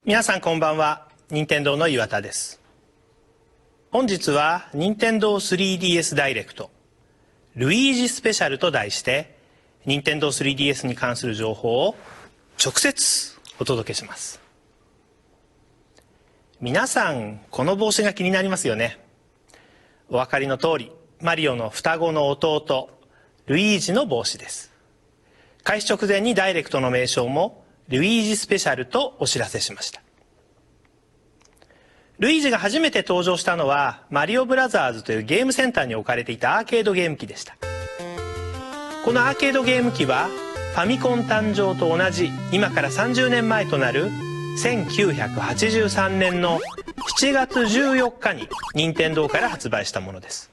皆さんこんばんは。任天堂の岩田です。本日は任天堂 3DS ダイレクトルイージスペシャルと題して任天堂 3DS に関する情報を直接お届けします。皆さんこの帽子が気になりますよね。お分かりの通りマリオの双子の弟ルイージの帽子です。開始直前にダイレクトの名称もルイージスペシャルとお知らせしました。ルイージが初めて登場したのはマリオブラザーズというゲームセンターに置かれていたアーケードゲーム機でした。このアーケードゲーム機はファミコン誕生と同じ今から30年前となる1983年の7月14日に任天堂から発売したものです。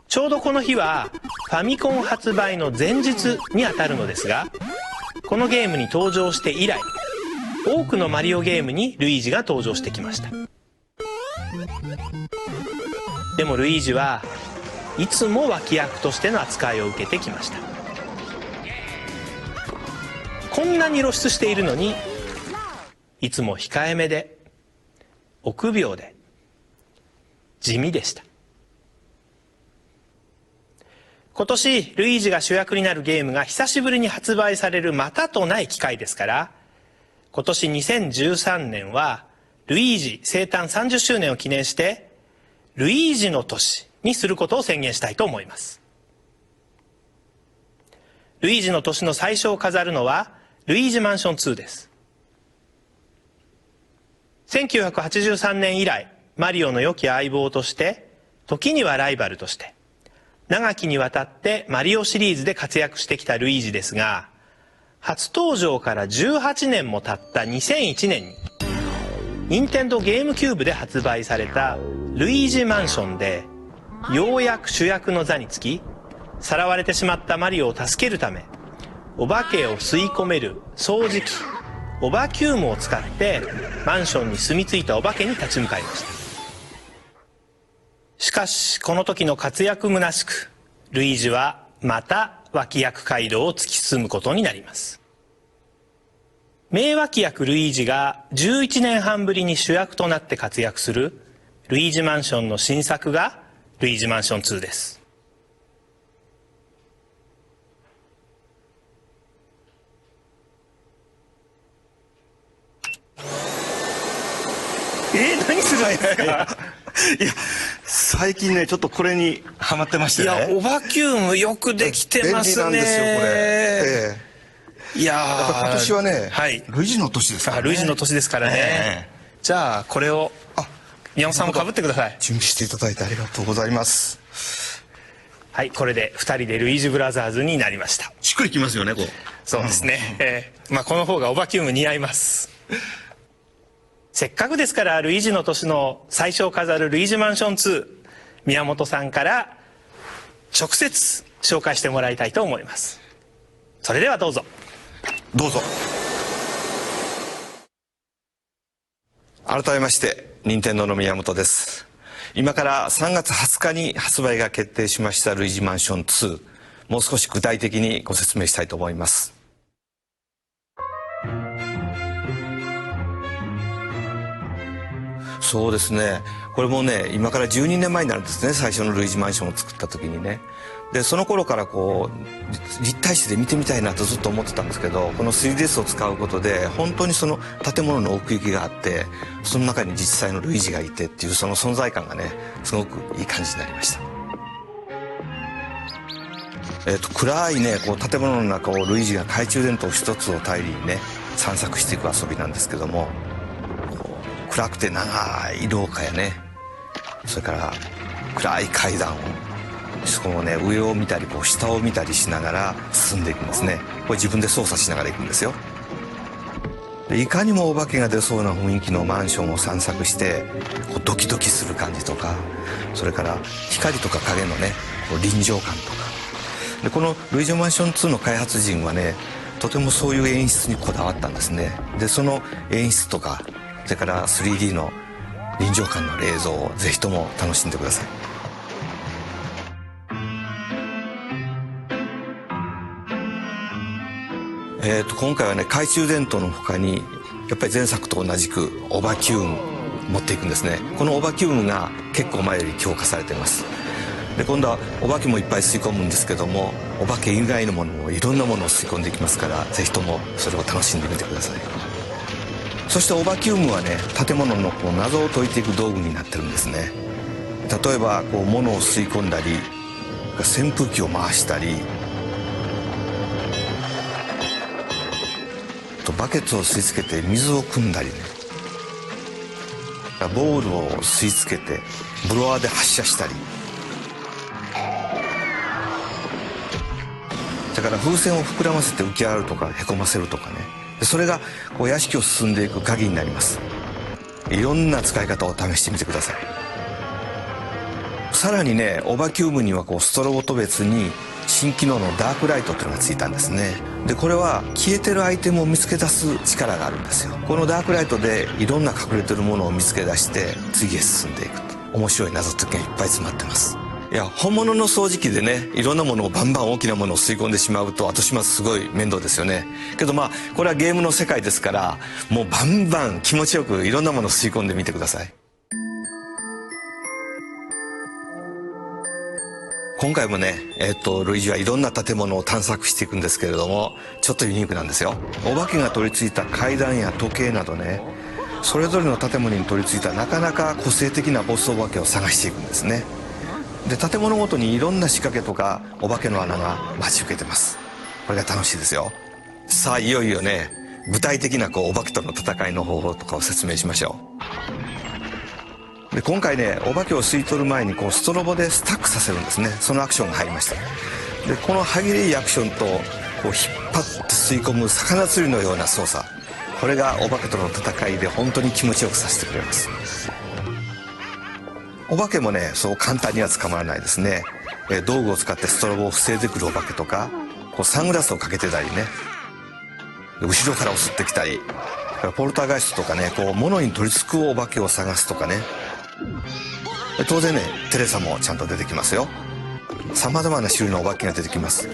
ちょうどこの日はファミコン発売の前日にあたるのですが、このゲームに登場して以来多くのマリオゲームにルイージが登場してきました。でもルイージはいつも脇役としての扱いを受けてきました。こんなに露出しているのにいつも控えめで臆病で地味でした。今年ルイージが主役になるゲームが久しぶりに発売されるまたとない機会ですから、今年2013年はルイージ生誕30周年を記念してルイージの年にすることを宣言したいと思います。ルイージの年の最初を飾るのはルイージマンション2です。1983年以来マリオの良き相棒として時にはライバルとして長きにわたってマリオシリーズで活躍してきたルイージですが、初登場から18年も経った2001年に任天堂ゲームキューブで発売されたルイージマンションでようやく主役の座につき、さらわれてしまったマリオを助けるためお化けを吸い込める掃除機オバキュームを使ってマンションに住み着いたお化けに立ち向かいました。しかしこの時の活躍むなしくルイージはまた脇役街道を突き進むことになります。名脇役ルイージが11年半ぶりに主役となって活躍するルイージマンションの新作がルイージマンション2です。何するんですか？いや最近ねちょっとこれにハマってましてね。いやオバキュームよくできてますね。便利なんですよこれ。いややっぱ今年はね、はい、ルイージの年ですからね。ルイージの年ですからね。じゃあこれを宮本さんもかぶってください。準備していただいてありがとうございます。はい、これで2人でルイージブラザーズになりました。しっくりきますよねこう。そうですね。この方がオバキューム似合います。せっかくですからルイージの年の最初を飾るルイージマンション2、宮本さんから直接紹介してもらいたいと思います。それではどうぞ。どうぞ。改めまして任天堂の宮本です。今から3月20日に発売が決定しましたルイージマンション2、もう少し具体的にご説明したいと思います。そうですね、これもね今から12年前になるんですね、最初のルイージマンションを作った時にね。でその頃からこう立体視で見てみたいなとずっと思ってたんですけど、この 3DS を使うことで本当にその建物の奥行きがあって、その中に実際のルイージがいてっていうその存在感がねすごくいい感じになりました。暗いねこう建物の中をルイージが懐中電灯一つを頼りにね散策していく遊びなんですけども、暗くて長い廊下やね、それから暗い階段をそこもね上を見たりこう下を見たりしながら進んでいくんですね。これ自分で操作しながら行くんですよ。でいかにもお化けが出そうな雰囲気のマンションを散策してこうドキドキする感じとか、それから光とか影のねこう臨場感とかで、このルイージマンション2の開発陣はねとてもそういう演出にこだわったんですね。でその演出とかそれから 3D の臨場感のある映像をぜひとも楽しんでください。今回はね懐中電灯の他にやっぱり前作と同じくオバキューム持っていくんですね。このオバキュームが結構前より強化されています。で今度はお化けもいっぱい吸い込むんですけども、お化け以外のものもいろんなものを吸い込んでいきますから、ぜひともそれを楽しんでみてください。そしてオバキュームはね、建物の謎を解いていく道具になってるんですね。例えば物を吸い込んだり、扇風機を回したり、バケツを吸い付けて水を汲んだりね、ボールを吸い付けてブロワーで発射したり、だから風船を膨らませて浮き上がるとかへこませるとかね、それが屋敷を進んでいく鍵になります。いろんな使い方を試してみてください。さらにね、オバキュームにはストロボと別に新機能のダークライトっていうのがついたんですね。でこれは消えてるアイテムを見つけ出す力があるんですよ。このダークライトでいろんな隠れてるものを見つけ出して次へ進んでいくと、面白い謎解きがいっぱい詰まってます。いや、本物の掃除機でね、いろんなものをバンバン大きなものを吸い込んでしまうと後始末すごい面倒ですよね。けどこれはゲームの世界ですから、もうバンバン気持ちよくいろんなものを吸い込んでみてください。今回もね、ルイージはいろんな建物を探索していくんですけれども、ちょっとユニークなんですよ。お化けが取り付いた階段や時計などね、それぞれの建物に取り付いたなかなか個性的なボスお化けを探していくんですね。で建物ごとにいろんな仕掛けとかお化けの穴が待ち受けてます。これが楽しいですよ。さあいよいよね、具体的なお化けとの戦いの方法とかを説明しましょう。で今回ね、お化けを吸い取る前にストロボでスタックさせるんですね。そのアクションが入りました。でこの歯切れいいアクションと引っ張って吸い込む魚釣りのような操作、これがお化けとの戦いで本当に気持ちよくさせてくれます。お化けもね、そう簡単には捕まらないですね。道具を使ってストロボを防いでくるお化けとか、サングラスをかけてたりね、後ろから襲ってきたり、ポルターガイストとかね、物に取り付くお化けを探すとかね。当然ね、テレサもちゃんと出てきますよ。さまざまな種類のお化けが出てきます。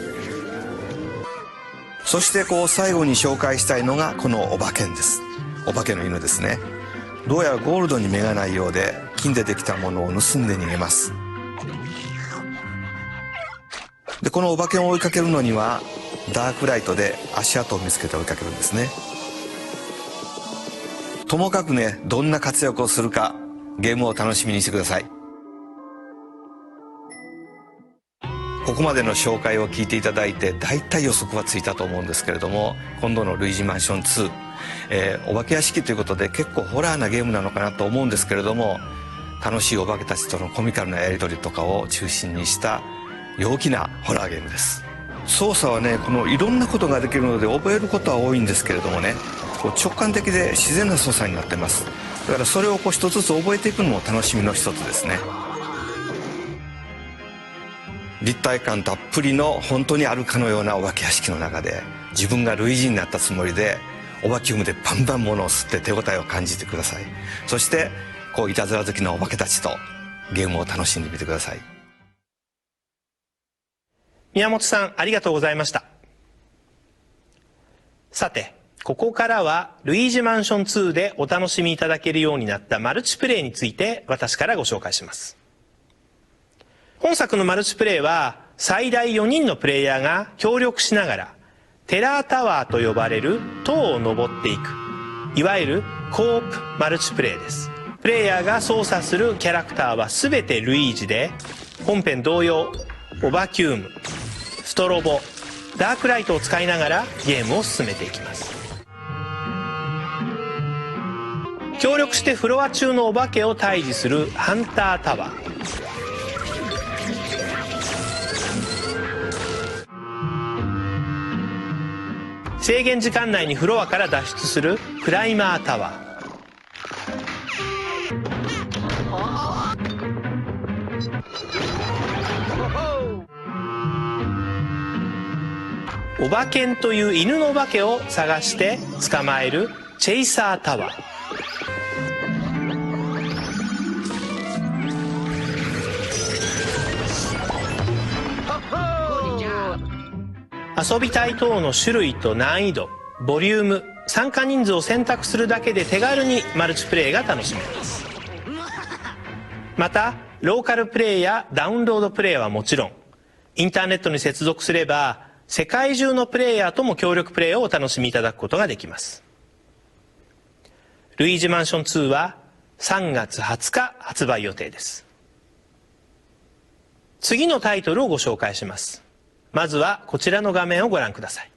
そして最後に紹介したいのがこのお化けんです。お化けの犬ですね。どうやらゴールドに目がないようで、金でできたものを盗んで逃げます。でこのお化けを追いかけるのにはダークライトで足跡を見つけて追いかけるんですね。ともかくね、どんな活躍をするかゲームを楽しみにしてください。ここまでの紹介を聞いていただいてだいたい予測はついたと思うんですけれども、今度のルイージマンション2、お化け屋敷ということで結構ホラーなゲームなのかなと思うんですけれども、楽しいお化けたちとのコミカルなやり取りとかを中心にした陽気なホラーゲームです。操作はね、いろんなことができるので覚えることは多いんですけれどもね、直感的で自然な操作になってます。だからそれを一つずつ覚えていくのも楽しみの一つですね。立体感たっぷりの本当にあるかのようなお化け屋敷の中で、自分がルイージになったつもりでオバキュームでバンバン物を吸って手応えを感じてください。そしていたずら好きなお化けたちとゲームを楽しんでみてください。宮本さん、ありがとうございました。さて、ここからはルイージマンション2でお楽しみいただけるようになったマルチプレイについて私からご紹介します。本作のマルチプレイは最大4人のプレイヤーが協力しながらテラータワーと呼ばれる塔を登っていく、いわゆるコープマルチプレイです。プレイヤーが操作するキャラクターは全てルイージで、本編同様オバキューム、ストロボ、ダークライトを使いながらゲームを進めていきます。協力してフロア中のお化けを退治するハンタータワー、制限時間内にフロアから脱出するクライマータワー、お化けんという犬のお化けを探して捕まえるチェイサータワー、遊びたい塔の種類と難易度、ボリューム、参加人数を選択するだけで手軽にマルチプレイが楽しめます。またローカルプレイやダウンロードプレイはもちろん、インターネットに接続すれば世界中のプレイヤーとも協力プレイをお楽しみいただくことができます。ルイージマンション2は3月20日発売予定です。次のタイトルをご紹介します。まずはこちらの画面をご覧ください。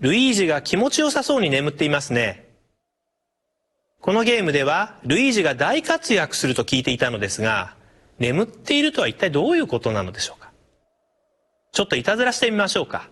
ルイージが気持ちよさそうに眠っていますね。このゲームではルイージが大活躍すると聞いていたのですが、眠っているとは一体どういうことなのでしょうか。ちょっといたずらしてみましょうか。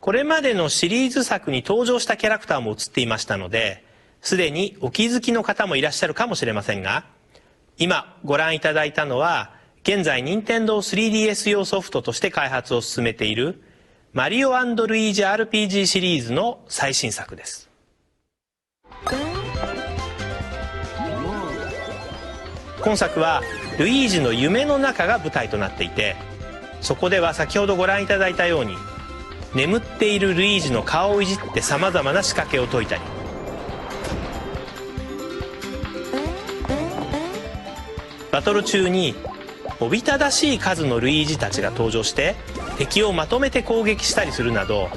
これまでのシリーズ作に登場したキャラクターも映っていましたので、すでにお気づきの方もいらっしゃるかもしれませんが、今ご覧いただいたのは現在 Nintendo 3DS 用ソフトとして開発を進めているマリオ&ルイージ RPG シリーズの最新作です。今作はルイージの夢の中が舞台となっていて、そこでは先ほどご覧いただいたように眠っているルイージの顔をいじってさまざまな仕掛けを解いたり、バトル中におびただしい数のルイージたちが登場して敵をまとめて攻撃したりするなど、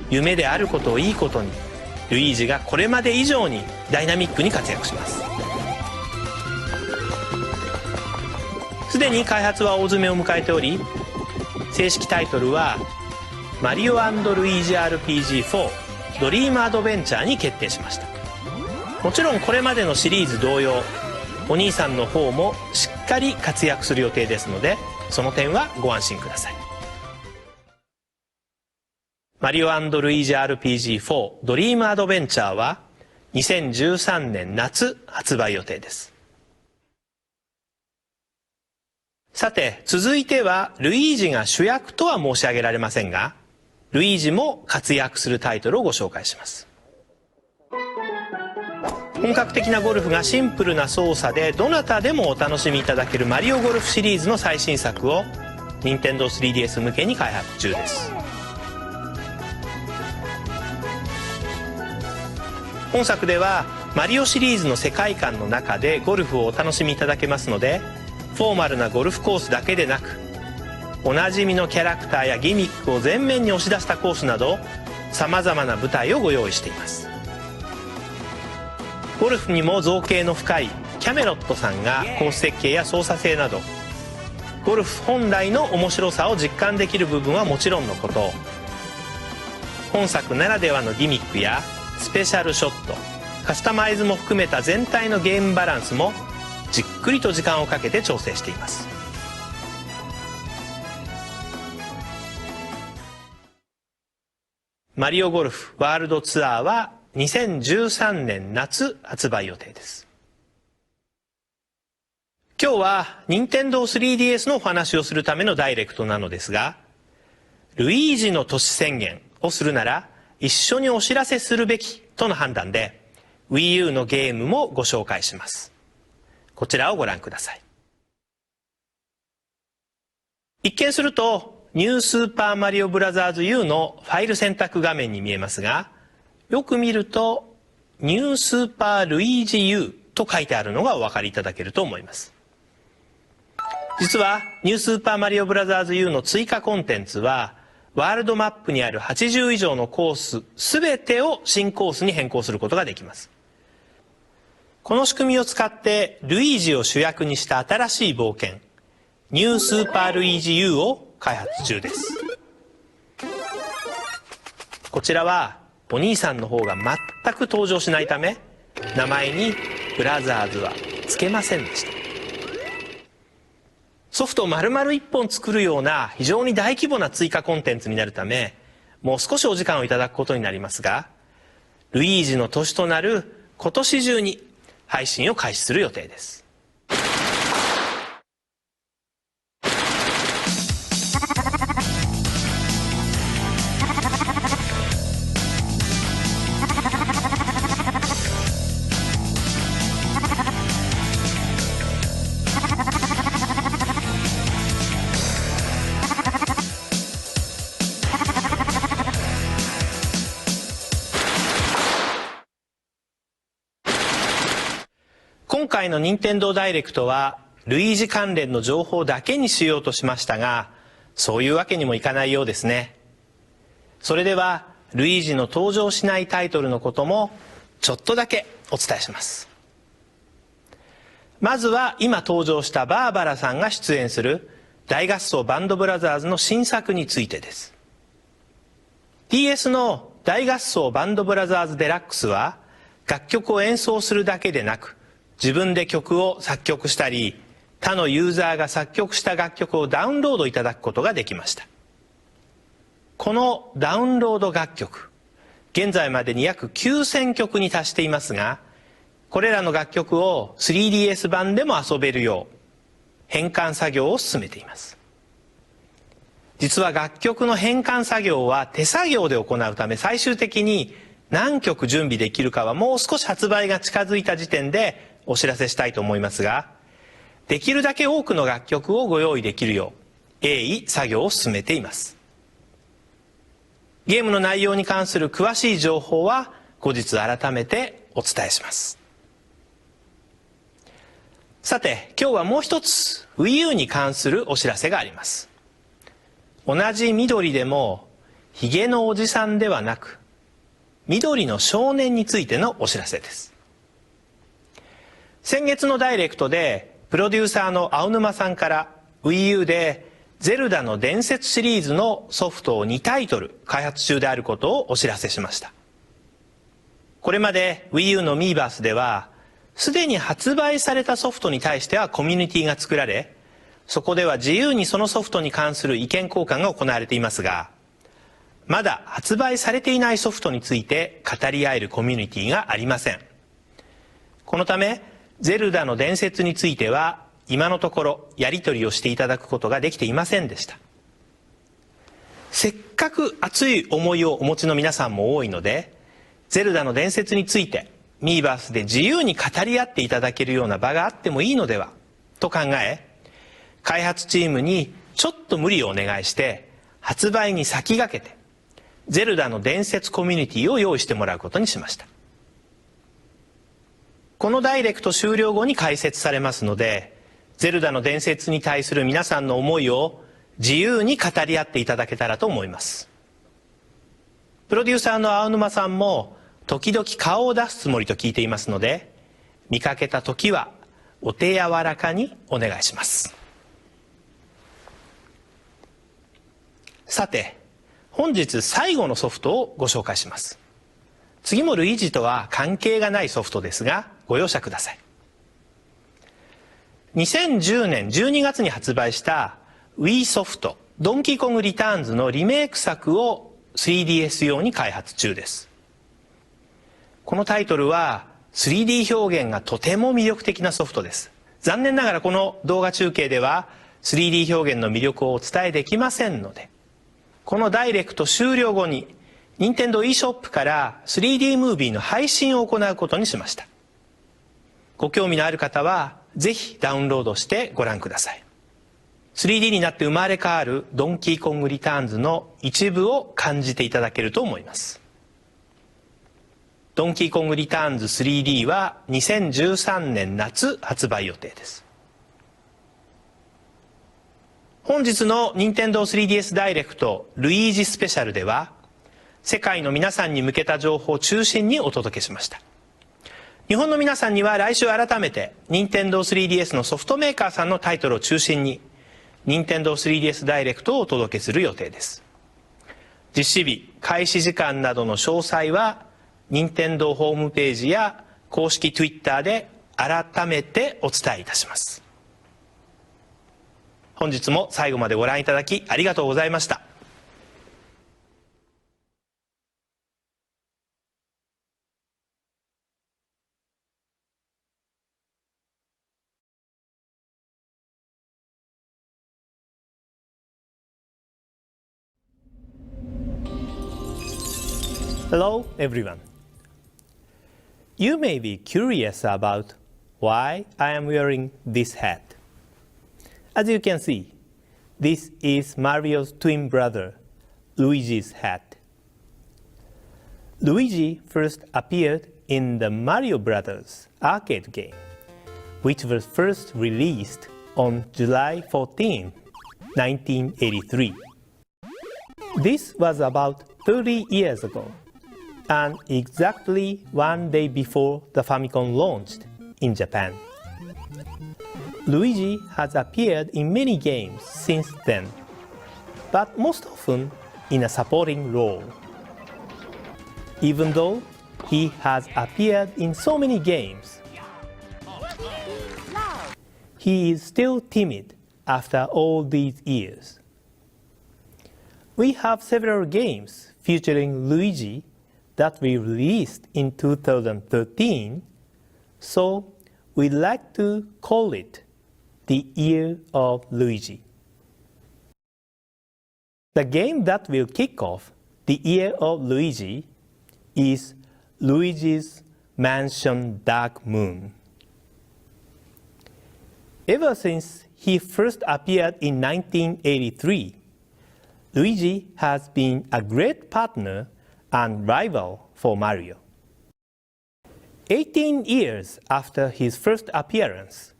夢であることをいいことにルイージがこれまで以上にダイナミックに活躍します。すでに開発は大詰めを迎えており、正式タイトルはマリオ&ルイージ RPG4 ドリームアドベンチャーに決定しました。もちろんこれまでのシリーズ同様、お兄さんの方もしっかり活躍する予定ですので、その点はご安心ください。マリオ&ルイージ RPG4 ドリームアドベンチャーは2013年夏発売予定です。さて続いてはルイージが主役とは申し上げられませんが、ルイージも活躍するタイトルをご紹介します。本格的なゴルフがシンプルな操作でどなたでもお楽しみいただけるマリオゴルフシリーズの最新作を Nintendo 3DS 向けに開発中です。本作ではマリオシリーズの世界観の中でゴルフをお楽しみいただけますので、フォーマルなゴルフコースだけでなく、おなじみのキャラクターやギミックを前面に押し出したコースなどさまざまな舞台をご用意しています。ゴルフにも造詣の深いキャメロットさんがコース設計や操作性などゴルフ本来の面白さを実感できる部分はもちろんのこと、本作ならではのギミックやスペシャルショット、カスタマイズも含めた全体のゲームバランスもじっくりと時間をかけて調整しています。マリオゴルフワールドツアーは2013年夏発売予定です。今日は Nintendo 3DS のお話をするためのダイレクトなのですが、ルイージの年宣言をするなら一緒にお知らせするべきとの判断で Wii U のゲームもご紹介します。こちらをご覧ください。一見するとニュースーパーマリオブラザーズ U のファイル選択画面に見えますが、よく見るとニュースーパールイージ U と書いてあるのがお分かりいただけると思います。実はニュースーパーマリオブラザーズ U の追加コンテンツはワールドマップにある80以上のコースすべてを新コースに変更することができます。この仕組みを使ってルイージを主役にした新しい冒険ニュースーパールイージ U を開発中です。こちらはお兄さんの方が全く登場しないため名前にブラザーズはつけませんでした。ソフトを丸々1本作るような非常に大規模な追加コンテンツになるため、もう少しお時間をいただくことになりますが、ルイージの年となる今年中に配信を開始する予定です。回の任天堂ダイレクトはルイージ関連の情報だけにしようとしましたが、そういうわけにもいかないようですね。それではルイージの登場しないタイトルのこともちょっとだけお伝えします。まずは今登場したバーバラさんが出演する大合奏バンドブラザーズの新作についてです。 DS の大合奏バンドブラザーズデラックスは楽曲を演奏するだけでなく、自分で曲を作曲したり、他のユーザーが作曲した楽曲をダウンロードいただくことができました。このダウンロード楽曲、現在までに約9000曲に達していますが、これらの楽曲を 3DS 版でも遊べるよう変換作業を進めています。実は楽曲の変換作業は手作業で行うため、最終的に何曲準備できるかはもう少し発売が近づいた時点でお知らせしたいと思いますが、できるだけ多くの楽曲をご用意できるよう鋭意作業を進めています。ゲームの内容に関する詳しい情報は後日改めてお伝えします。さて、今日はもう一つ Wii U に関するお知らせがあります。同じ緑でもヒゲのおじさんではなく緑の少年についてのお知らせです。先月のダイレクトでプロデューサーの青沼さんから Wii U でゼルダの伝説シリーズのソフトを2タイトル開発中であることをお知らせしました。これまで Wii U の Miiverse ではすでに発売されたソフトに対してはコミュニティが作られ、そこでは自由にそのソフトに関する意見交換が行われていますが、まだ発売されていないソフトについて語り合えるコミュニティがありません。このためゼルダの伝説については今のところやり取りをしていただくことができていませんでした。せっかく熱い思いをお持ちの皆さんも多いので、ゼルダの伝説についてMiiverseで自由に語り合っていただけるような場があってもいいのではと考え、開発チームにちょっと無理をお願いして発売に先駆けてゼルダの伝説コミュニティを用意してもらうことにしました。このダイレクト終了後に開設されますので、ゼルダの伝説に対する皆さんの思いを自由に語り合っていただけたらと思います。プロデューサーの青沼さんも時々顔を出すつもりと聞いていますので、見かけた時はお手柔らかにお願いします。さて、本日最後のソフトをご紹介します。次もルイージとは関係がないソフトですがご容赦ください。2010年12月に発売した Wii ソフトドンキーコングリターンズのリメイク作を 3DS 用に開発中です。このタイトルは 3D 表現がとても魅力的なソフトです。残念ながらこの動画中継では 3D 表現の魅力をお伝えできませんので、このダイレクト終了後にNintendo eShop から 3D ムービーの配信を行うことにしました。ご興味のある方はぜひダウンロードしてご覧ください。3D になって生まれ変わるドンキーコングリターンズの一部を感じていただけると思います。ドンキーコングリターンズ 3D は2013年夏発売予定です。本日の Nintendo 3DS ダイレクトルイージスペシャルでは、世界の皆さんに向けた情報を中心にお届けしました。日本の皆さんには来週改めて Nintendo 3DS のソフトメーカーさんのタイトルを中心に Nintendo 3DS ダイレクトをお届けする予定です。実施日、開始時間などの詳細は Nintendo ホームページや公式 Twitter で改めてお伝えいたします。本日も最後までご覧いただきありがとうございました。Hello everyone. You may be curious about why I am wearing this hat. As you can see, this is Mario's twin brother, Luigi's hat. Luigi first appeared in the Mario Brothers arcade game, which was first released on July 14, 1983. This was about 30 years ago, and exactly one day before the Famicom launched in Japan. Luigi has appeared in many games since then, but most often in a supporting role. Even though he has appeared in so many games, he is still timid after all these years. We have several games featuring Luigi that we released in 2013, so we'd like to call it the Year of Luigi. The game that will kick off the Year of Luigi is Luigi's Mansion Dark Moon. Ever since he first appeared in 1983, Luigi has been a great partner and rival for Mario. 18 years after his first appearance,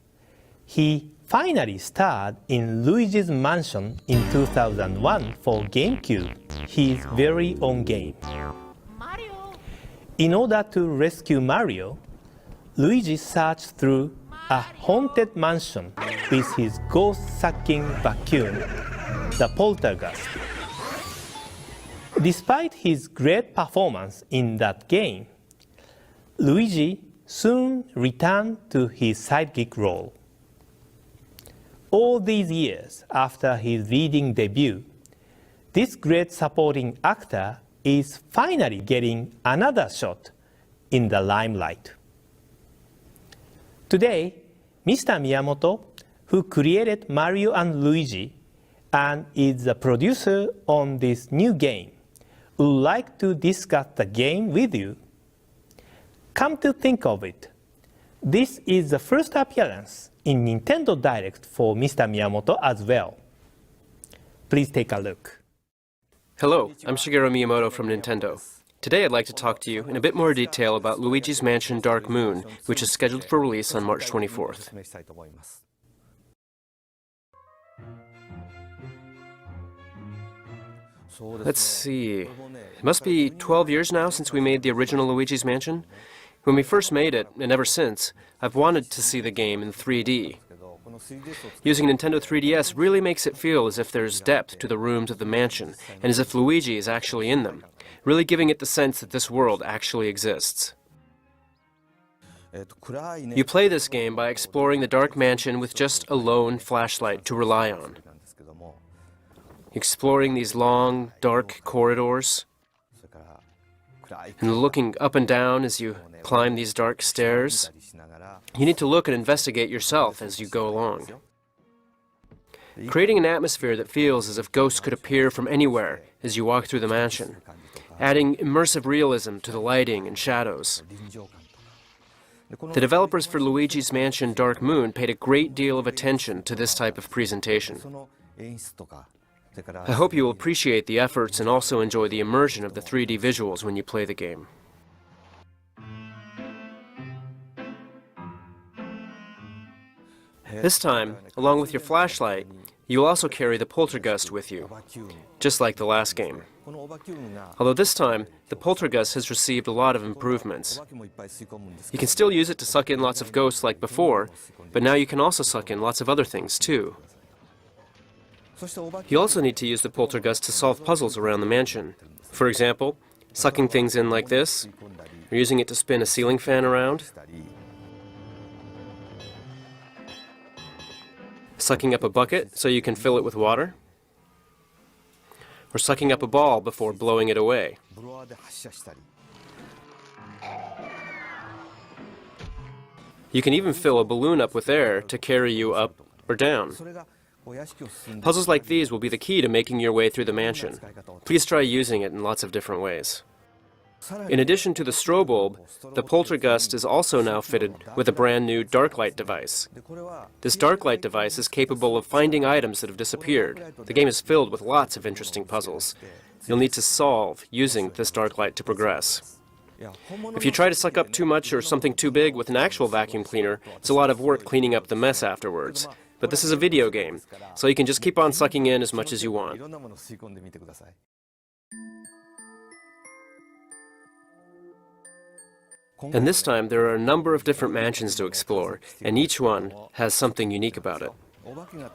he finally starred in Luigi's Mansion in 2001 for GameCube, his very own game. In order to rescue Mario, Luigi searched through a haunted mansion with his ghost-sucking vacuum, the Poltergeist. Despite his great performance in that game, Luigi soon returned to his sidekick role. All these years after his leading debut, this great supporting actor is finally getting another shot in the limelight. Today, Mr. Miyamoto, who created Mario and Luigi and is the producer on this new game, would like to discuss the game with you. Come to think of it, this is the first appearance in Nintendo Direct for Mr. Miyamoto as well. Please take a look. Hello, I'm Shigeru Miyamoto from Nintendo. Today I'd like to talk to you in a bit more detail about Luigi's Mansion Dark Moon, which is scheduled for release on March 24th. Let's see, it must be 12 years now since we made the original Luigi's Mansion. When we first made it, and ever since, I've wanted to see the game in 3D. Using Nintendo 3DS really makes it feel as if there's depth to the rooms of the mansion, and as if Luigi is actually in them, really giving it the sense that this world actually exists. You play this game by exploring the dark mansion with just a lone flashlight to rely on. Exploring these long, dark corridors, and looking up and down as you climb these dark stairs. You need to look and investigate yourself as you go along. Creating an atmosphere that feels as if ghosts could appear from anywhere as you walk through the mansion, adding immersive realism to the lighting and shadows. The developers for Luigi's Mansion Dark Moon paid a great deal of attention to this type of presentation. I hope you will appreciate the efforts and also enjoy the immersion of the 3D visuals when you play the game. This time, along with your flashlight, you will also carry the Poltergeist with you, just like the last game. Although this time, the Poltergeist has received a lot of improvements. You can still use it to suck in lots of ghosts like before, but now you can also suck in lots of other things too. You also need to use the Poltergeist to solve puzzles around the mansion. For example, sucking things in like this, or using it to spin a ceiling fan around, sucking up a bucket so you can fill it with water, or sucking up a ball before blowing it away. You can even fill a balloon up with air to carry you up or down. Puzzles like these will be the key to making your way through the mansion. Please try using it in lots of different ways. In addition to the strobe bulb, the Poltergeist is also now fitted with a brand new dark light device. This dark light device is capable of finding items that have disappeared. The game is filled with lots of interesting puzzles. You'll need to solve using this dark light to progress. If you try to suck up too much or something too big with an actual vacuum cleaner, it's a lot of work cleaning up the mess afterwards. But this is a video game, so you can just keep on sucking in as much as you want. And this time, there are a number of different mansions to explore, and each one has something unique about it.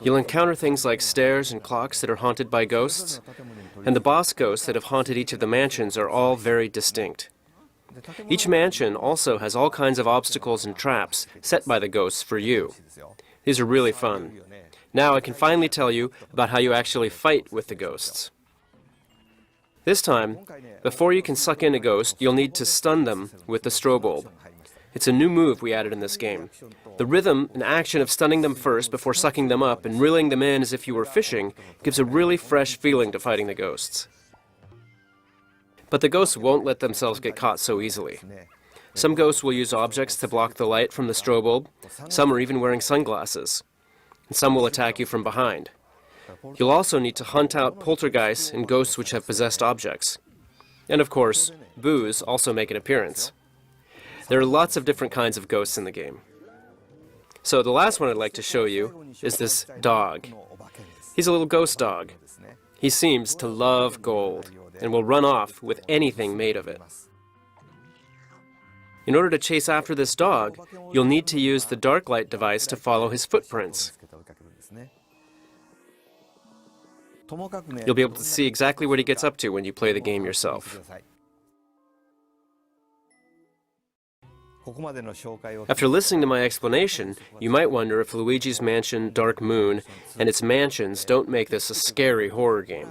You'll encounter things like stairs and clocks that are haunted by ghosts, and the boss ghosts that have haunted each of the mansions are all very distinct. Each mansion also has all kinds of obstacles and traps set by the ghosts for you. These are really fun. Now I can finally tell you about how you actually fight with the ghosts. This time, before you can suck in a ghost, you'll need to stun them with the strobe bulb. It's a new move we added in this game. The rhythm and action of stunning them first before sucking them up and reeling them in as if you were fishing gives a really fresh feeling to fighting the ghosts. But the ghosts won't let themselves get caught so easily. Some ghosts will use objects to block the light from the strobe bulb. Some are even wearing sunglasses. And some will attack you from behind. You'll also need to hunt out poltergeists and ghosts which have possessed objects. And of course, boos also make an appearance. There are lots of different kinds of ghosts in the game. So the last one I'd like to show you is this dog. He's a little ghost dog. He seems to love gold and will run off with anything made of it. In order to chase after this dog, you'll need to use the dark light device to follow his footprints. You'll be able to see exactly what he gets up to when you play the game yourself. After listening to my explanation, you might wonder if Luigi's Mansion Dark Moon and its mansions don't make this a scary horror game.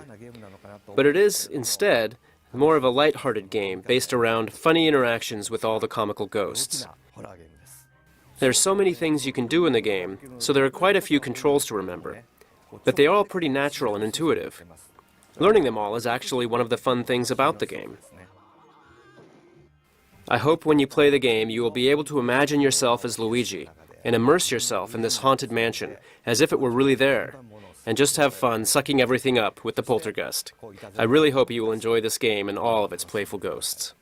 But it is, instead, more of a light-hearted game based around funny interactions with all the comical ghosts. There are so many things you can do in the game, so there are quite a few controls to remember. But they are all pretty natural and intuitive. Learning them all is actually one of the fun things about the game. I hope when you play the game you will be able to imagine yourself as Luigi and immerse yourself in this haunted mansion as if it were really there, and just have fun sucking everything up with the poltergeist. I really hope you will enjoy this game and all of its playful ghosts.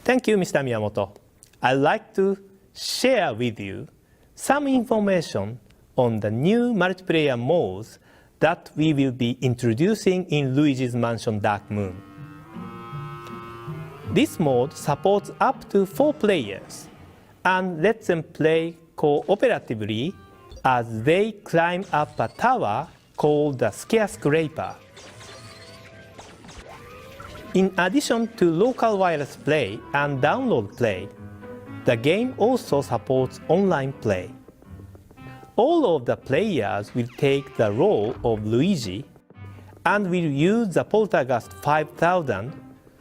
Thank you, Mr. Miyamoto. I'd like to share with you some information on the new multiplayer modes that we will be introducing in Luigi's Mansion Dark Moon. This mode supports up to 4 players and lets them play cooperatively as they climb up a tower called the Skyscraper. In addition to local wireless play and download play, the game also supports online play. All of the players will take the role of Luigi and will use the Poltergeist 5000,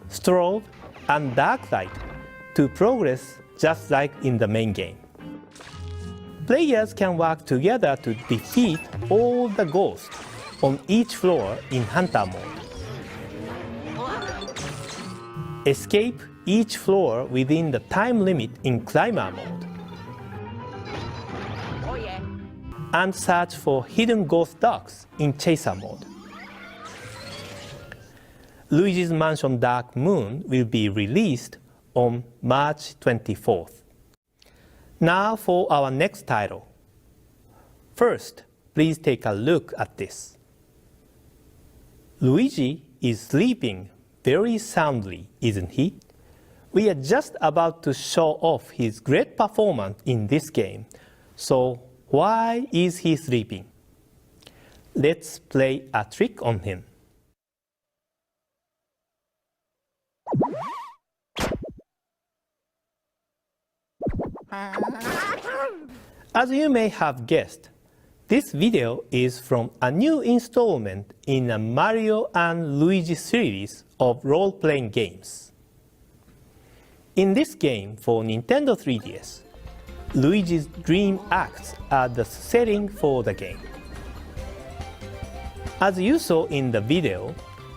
strobe, and dark light to progress just like in the main game. Players can work together to defeat all the ghosts on each floor in Hunter mode. Escape each floor within the time limit in Climber mode. And search for hidden ghost dogs in Chaser mode. Luigi's Mansion Dark Moon will be released on March 24th. Now for our next title. First, please take a look at this. Luigi is sleeping very soundly, isn't he? We are just about to show off his great performance in this game, so why is he sleeping? Let's play a trick on him. As you may have guessed, this video is from a new installment in a Mario and Luigi series of role-playing games. In this game for Nintendo 3DS, Luigi's dream acts are the setting for the game. As you saw in the video,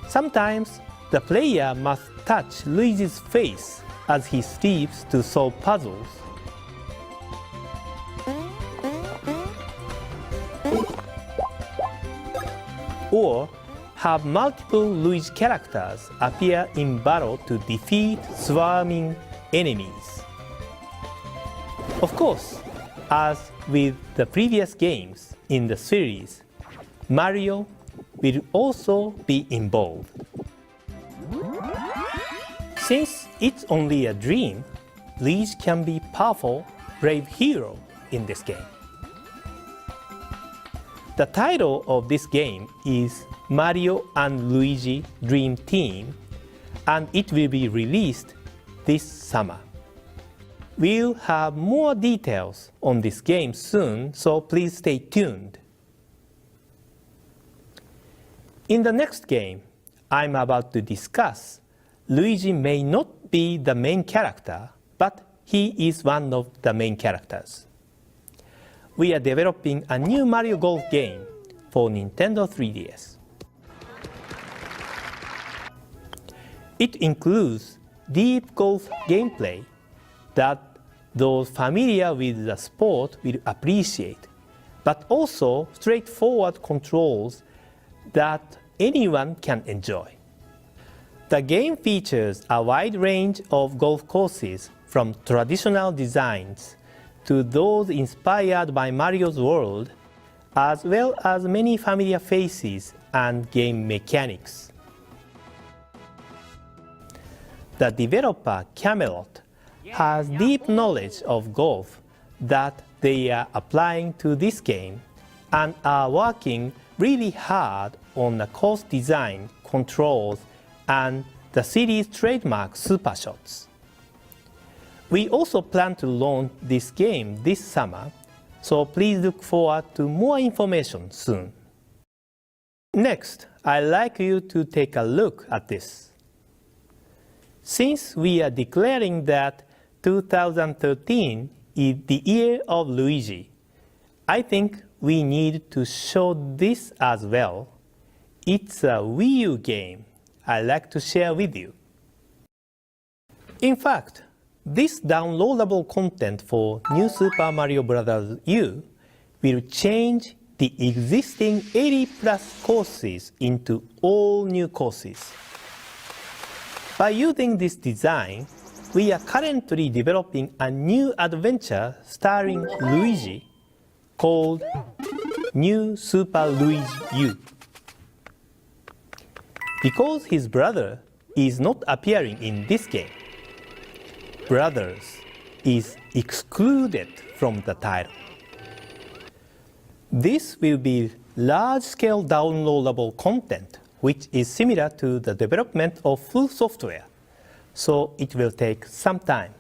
sometimes the player must touch Luigi's face as he sleeps to solve puzzles. Or have multiple Luigi characters appear in battle to defeat swarming enemies. Of course, as with the previous games in the series, Mario will also be involved. Since it's only a dream, Luigi can be a powerful, brave hero in this game. The title of this game is Mario and Luigi Dream Team, and it will be released this summer. We'll have more details on this game soon, so please stay tuned. In the next game I'm about to discuss, Luigi may not be the main character, but he is one of the main characters. We are developing a new Mario Golf game for Nintendo 3DS. It includes deep golf gameplay that those familiar with the sport will appreciate, but also straightforward controls that anyone can enjoy. The game features a wide range of golf courses, from traditional designs to those inspired by Mario's world, as well as many familiar faces and game mechanics. The developer Camelot has deep knowledge of golf that they are applying to this game and are working really hard on the course design, controls, and the series trademark super shots. We also plan to launch this game this summer, so please look forward to more information soon. Next, I'd like you to take a look at this. Since we are declaring that 2013 is the year of Luigi, I think we need to show this as well. It's a Wii U game I'd like to share with you. In fact, this downloadable content for New Super Mario Bros. U will change the existing 80+ courses into all new courses. By using this design, we are currently developing a new adventure starring Luigi called New Super Luigi U. Because his brother is not appearing in this game, Brothers is excluded from the title. This will be large-scale downloadable content, which is similar to the development of full software, so it will take some time.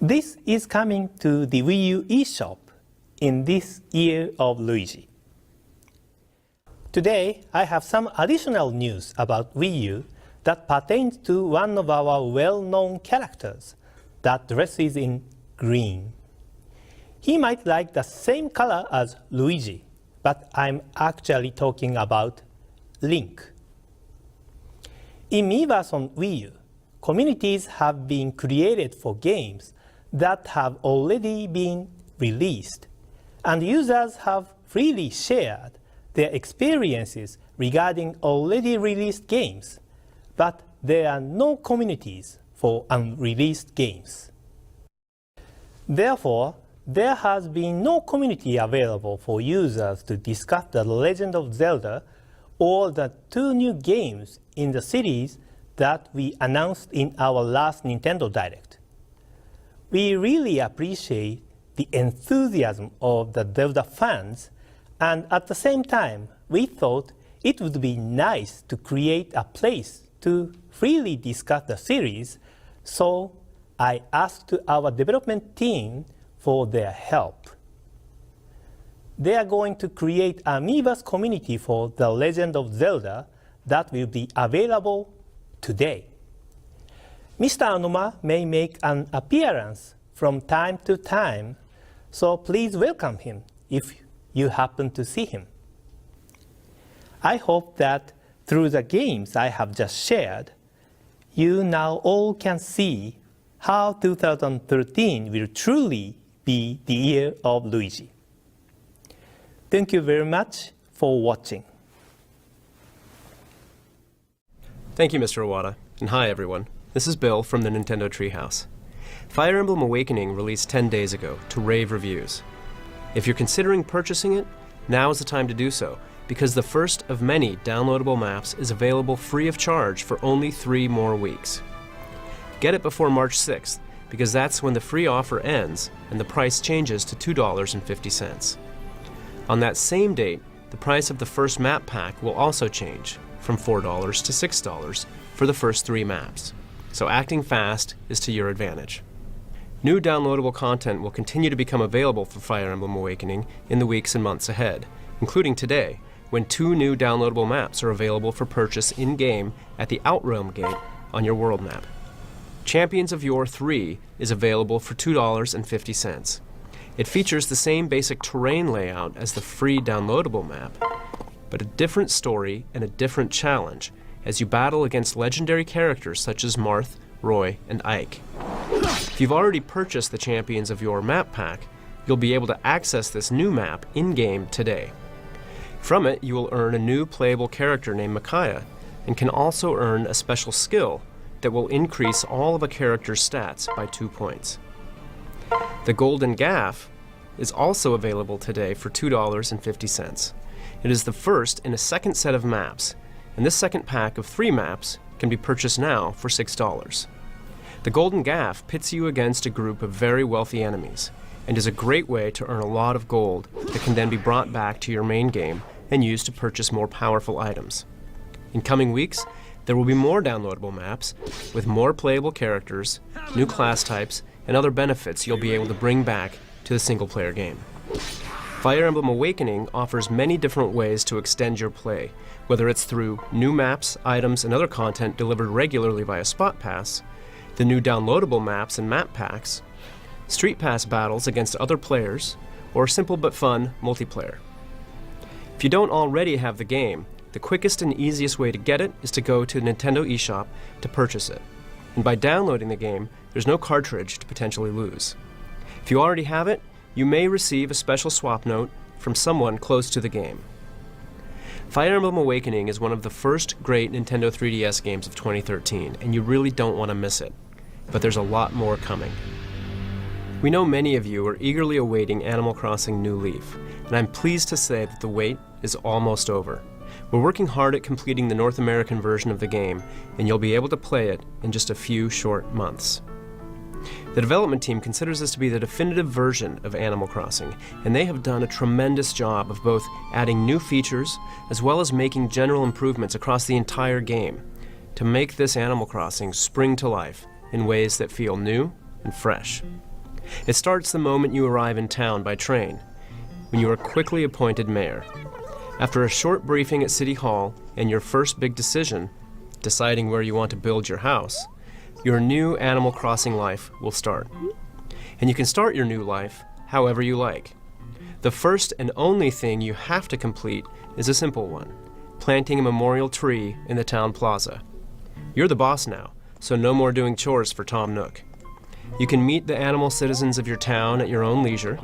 This is coming to the Wii U eShop in this year of Luigi. Today, I have some additional news about Wii U that pertains to one of our well-known characters that dresses in green. He might like the same color as Luigi, but I'm actually talking about Link. In Miiverse on Wii U, communities have been created for games that have already been released, and users have freely shared their experiences regarding already released games, but there are no communities for unreleased games. Therefore, there has been no community available for users to discuss The Legend of Zelda or the 2 new games in the series that we announced in our last Nintendo Direct. We really appreciate the enthusiasm of the Zelda fans, and at the same time, we thought it would be nice to create a place to freely discuss the series, so I asked our development team for their help. They are going to create a Miiverse community for The Legend of Zelda that will be available today. Mr. Anoma may make an appearance from time to time, so please welcome him if you happen to see him. I hope that through the games I have just shared, you now all can see how 2013 will truly be the year of Luigi. Thank you very much for watching. Thank you, Mr. Iwata, and hi everyone. This is Bill from the Nintendo Treehouse. Fire Emblem Awakening released 10 days ago to rave reviews. If you're considering purchasing it, now is the time to do so, because the first of many downloadable maps is available free of charge for only 3 more weeks. Get it before March 6th, because that's when the free offer ends and the price changes to $2.50. On that same date, the price of the first map pack will also change, from $4 to $6 for the first 3 maps. So acting fast is to your advantage. New downloadable content will continue to become available for Fire Emblem Awakening in the weeks and months ahead, including today, when 2 new downloadable maps are available for purchase in-game at the Outrealm Gate on your world map. Champions of Yore 3 is available for $2.50. It features the same basic terrain layout as the free downloadable map, but a different story and a different challenge as you battle against legendary characters such as Marth, Roy, and Ike. If you've already purchased the Champions of Yore map pack, you'll be able to access this new map in-game today. From it, you will earn a new playable character named Micaiah, and can also earn a special skill that will increase all of a character's stats by 2 points. The Golden Gaff is also available today for $2.50. It is the first in a second set of maps, and this second pack of 3 maps can be purchased now for $6. The Golden Gaff pits you against a group of very wealthy enemies, and is a great way to earn a lot of gold that can then be brought back to your main game and used to purchase more powerful items. In coming weeks, there will be more downloadable maps with more playable characters, new class types, and other benefits you'll be able to bring back to the single-player game. Fire Emblem Awakening offers many different ways to extend your play, whether it's through new maps, items, and other content delivered regularly via Spot Pass, the new downloadable maps and map packs, Street Pass battles against other players, or simple but fun multiplayer. If you don't already have the game, the quickest and easiest way to get it is to go to the Nintendo eShop to purchase it. And by downloading the game, there's no cartridge to potentially lose. If you already have it, you may receive a special swap note from someone close to the game. Fire Emblem Awakening is one of the first great Nintendo 3DS games of 2013, and you really don't want to miss it. But there's a lot more coming. We know many of you are eagerly awaiting Animal Crossing New Leaf, and I'm pleased to say that the wait is almost over. We're working hard at completing the North American version of the game, and you'll be able to play it in just a few short months. The development team considers this to be the definitive version of Animal Crossing, and they have done a tremendous job of both adding new features as well as making general improvements across the entire game to make this Animal Crossing spring to life in ways that feel new and fresh. It starts the moment you arrive in town by train, when you are quickly appointed mayor. After a short briefing at City Hall and your first big decision, deciding where you want to build your house, your new Animal Crossing life will start. And you can start your new life however you like. The first and only thing you have to complete is a simple one: planting a memorial tree in the town plaza. You're the boss now, so no more doing chores for Tom Nook. You can meet the animal citizens of your town at your own leisure,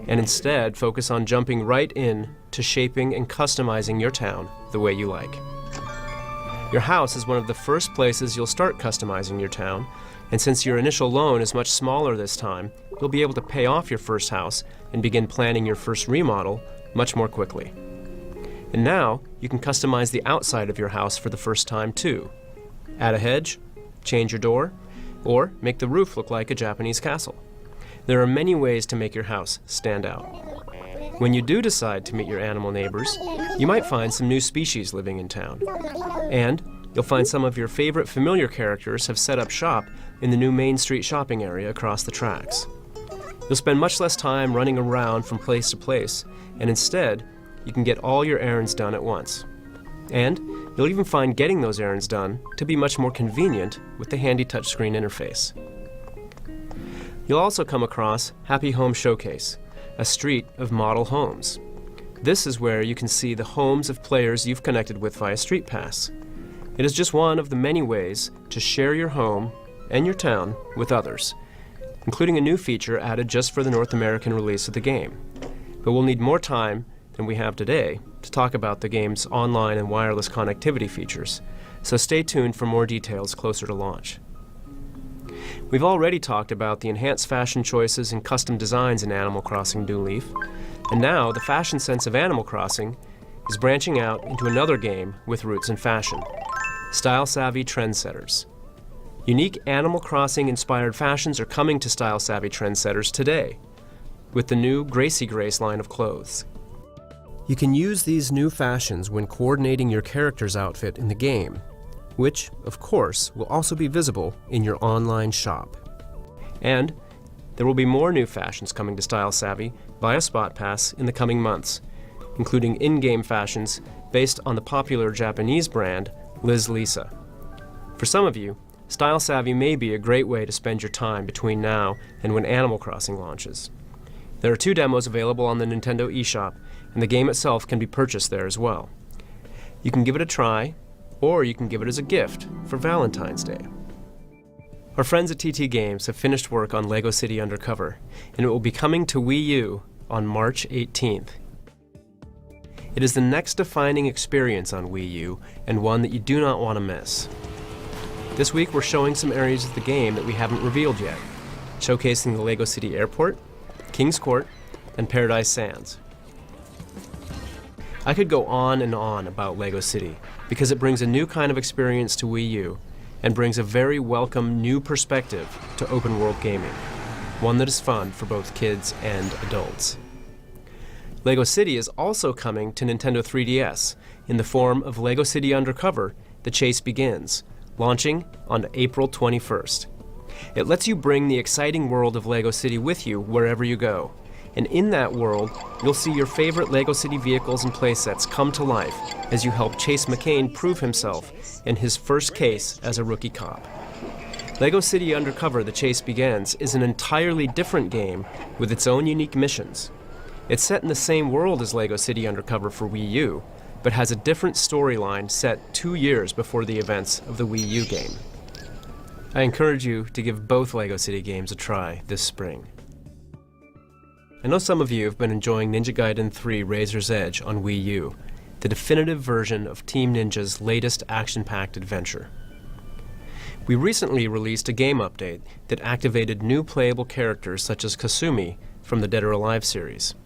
and instead focus on jumping right in to shaping and customizing your town the way you like. Your house is one of the first places you'll start customizing your town, and since your initial loan is much smaller this time, you'll be able to pay off your first house and begin planning your first remodel much more quickly. And now, you can customize the outside of your house for the first time too. Add a hedge, change your door, or make the roof look like a Japanese castle. There are many ways to make your house stand out. When you do decide to meet your animal neighbors, you might find some new species living in town. And you'll find some of your favorite familiar characters have set up shop in the new Main Street shopping area across the tracks. You'll spend much less time running around from place to place, and instead, you can get all your errands done at once. And you'll even find getting those errands done to be much more convenient with the handy touchscreen interface. You'll also come across Happy Home Showcase, a street of model homes. This is where you can see the homes of players you've connected with via Street Pass. It is just one of the many ways to share your home and your town with others, including a new feature added just for the North American release of the game. But we'll need more time than we have today to talk about the game's online and wireless connectivity features. so stay tuned for more details closer to launch. We've already talked about the enhanced fashion choices and custom designs in Animal Crossing New Leaf, and now the fashion sense of Animal Crossing is branching out into another game with roots in fashion, style-savvy trendsetters. Unique Animal Crossing-inspired fashions are coming to style-savvy trendsetters today, with the new Gracie Grace line of clothes. You can use these new fashions when coordinating your character's outfit in the game, which, of course, will also be visible in your online shop. And there will be more new fashions coming to Style Savvy via Spot Pass in the coming months, including in-game fashions based on the popular Japanese brand Liz Lisa. For some of you, Style Savvy may be a great way to spend your time between now and when Animal Crossing launches. There are 2 demos available on the Nintendo eShop, and the game itself can be purchased there as well. You can give it a try, or you can give it as a gift for Valentine's Day. Our friends at TT Games have finished work on LEGO City Undercover, and it will be coming to Wii U on March 18th. It is the next defining experience on Wii U, and one that you do not want to miss. This week we're showing some areas of the game that we haven't revealed yet, showcasing the LEGO City Airport, King's Court, and Paradise Sands. I could go on and on about LEGO City, because it brings a new kind of experience to Wii U, and brings a very welcome new perspective to open-world gaming, one that is fun for both kids and adults. LEGO City is also coming to Nintendo 3DS in the form of LEGO City Undercover: The Chase Begins, launching on April 21st. It lets you bring the exciting world of LEGO City with you wherever you go, and in that world, you'll see your favorite LEGO City vehicles and playsets come to life as you help Chase McCain prove himself in his first case as a rookie cop. LEGO City Undercover: The Chase Begins is an entirely different game with its own unique missions. It's set in the same world as LEGO City Undercover for Wii U, but has a different storyline set 2 years before the events of the Wii U game. I encourage you to give both LEGO City games a try this spring. I know some of you have been enjoying Ninja Gaiden 3 Razor's Edge on Wii U, the definitive version of Team Ninja's latest action-packed adventure. We recently released a game update that activated new playable characters such as Kasumi from the Dead or Alive series.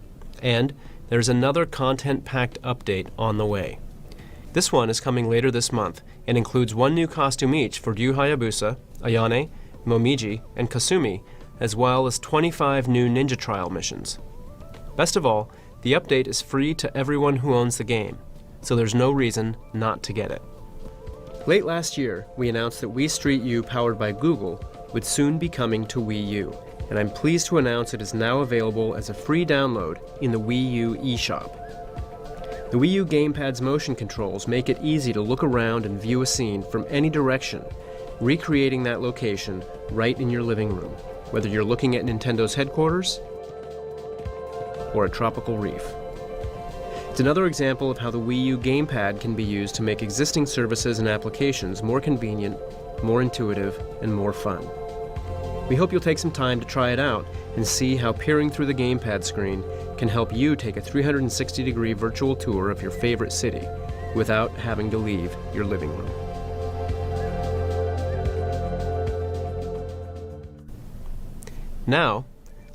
And there's another content-packed update on the way. This one is coming later this month and includes 1 new costume each for Ryu Hayabusa, Ayane, Momiji, and Kasumi, as well as 25 new ninja trial missions. Best of all, the update is free to everyone who owns the game, so there's no reason not to get it. Late last year, we announced that Wii Street U powered by Google would soon be coming to Wii U, and I'm pleased to announce it is now available as a free download in the Wii U eShop. The Wii U gamepad's motion controls make it easy to look around and view a scene from any direction, recreating that location right in your living room, whether you're looking at Nintendo's headquarters or a tropical reef. It's another example of how the Wii U gamepad can be used to make existing services and applications more convenient, more intuitive, and more fun. We hope you'll take some time to try it out and see how peering through the gamepad screen can help you take a 360-degree virtual tour of your favorite city without having to leave your living room. Now,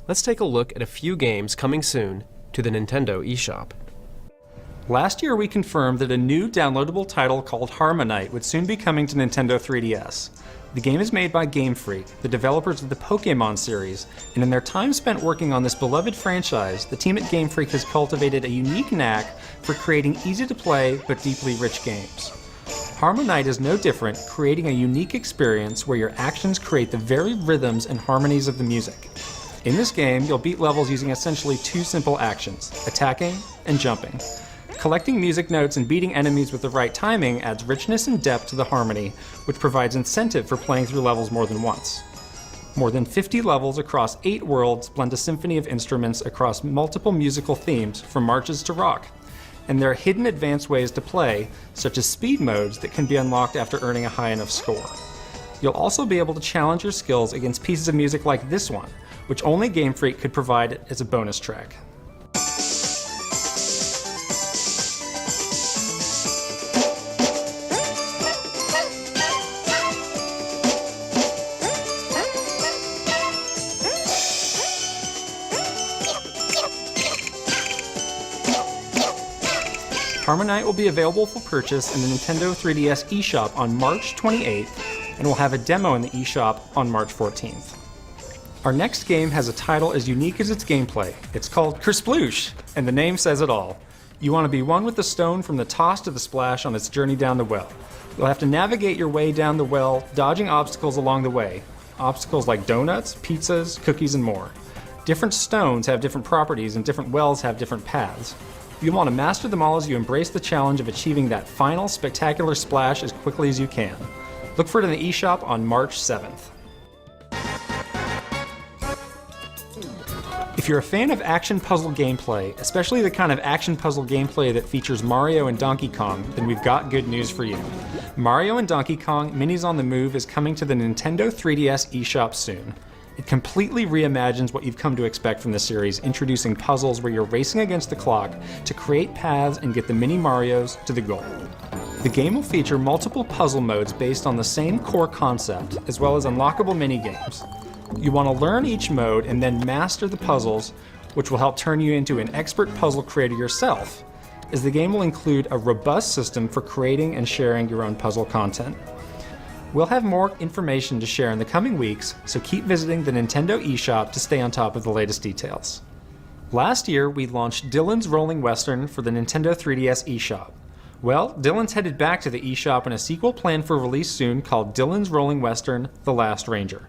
let's take a look at a few games coming soon to the Nintendo eShop. Last year we confirmed that a new downloadable title called Harmonite would soon be coming to Nintendo 3DS. The game is made by Game Freak, the developers of the Pokémon series, and in their time spent working on this beloved franchise, the team at Game Freak has cultivated a unique knack for creating easy-to-play but deeply rich games. Harmonite is no different, creating a unique experience where your actions create the very rhythms and harmonies of the music. In this game, you'll beat levels using essentially 2 simple actions, attacking and jumping. Collecting music notes and beating enemies with the right timing adds richness and depth to the harmony, which provides incentive for playing through levels more than once. More than 50 levels across 8 worlds blend a symphony of instruments across multiple musical themes, from marches to rock. And there are hidden advanced ways to play, such as speed modes that can be unlocked after earning a high enough score. You'll also be able to challenge your skills against pieces of music like this one, which only Game Freak could provide as a bonus track. Harmonite will be available for purchase in the Nintendo 3DS eShop on March 28th, and we'll have a demo in the eShop on March 14th. Our next game has a title as unique as its gameplay. It's called Kersploosh, and the name says it all. You want to be one with the stone from the toss to the splash on its journey down the well. You'll have to navigate your way down the well, dodging obstacles along the way. Obstacles like donuts, pizzas, cookies, and more. Different stones have different properties and different wells have different paths. You'll want to master them all as you embrace the challenge of achieving that final spectacular splash as quickly as you can. Look for it in the eShop on March 7th. If you're a fan of action puzzle gameplay, especially the kind of action puzzle gameplay that features Mario and Donkey Kong, then we've got good news for you. Mario and Donkey Kong Minis on the Move is coming to the Nintendo 3DS eShop soon. It completely reimagines what you've come to expect from the series, introducing puzzles where you're racing against the clock to create paths and get the mini Marios to the goal. The game will feature multiple puzzle modes based on the same core concept, as well as unlockable mini-games. You want to learn each mode and then master the puzzles, which will help turn you into an expert puzzle creator yourself, as the game will include a robust system for creating and sharing your own puzzle content. We'll have more information to share in the coming weeks, so keep visiting the Nintendo eShop to stay on top of the latest details. Last year, we launched Dylan's Rolling Western for the Nintendo 3DS eShop. Well, Dylan's headed back to the eShop in a sequel planned for release soon called Dylan's Rolling Western: The Last Ranger.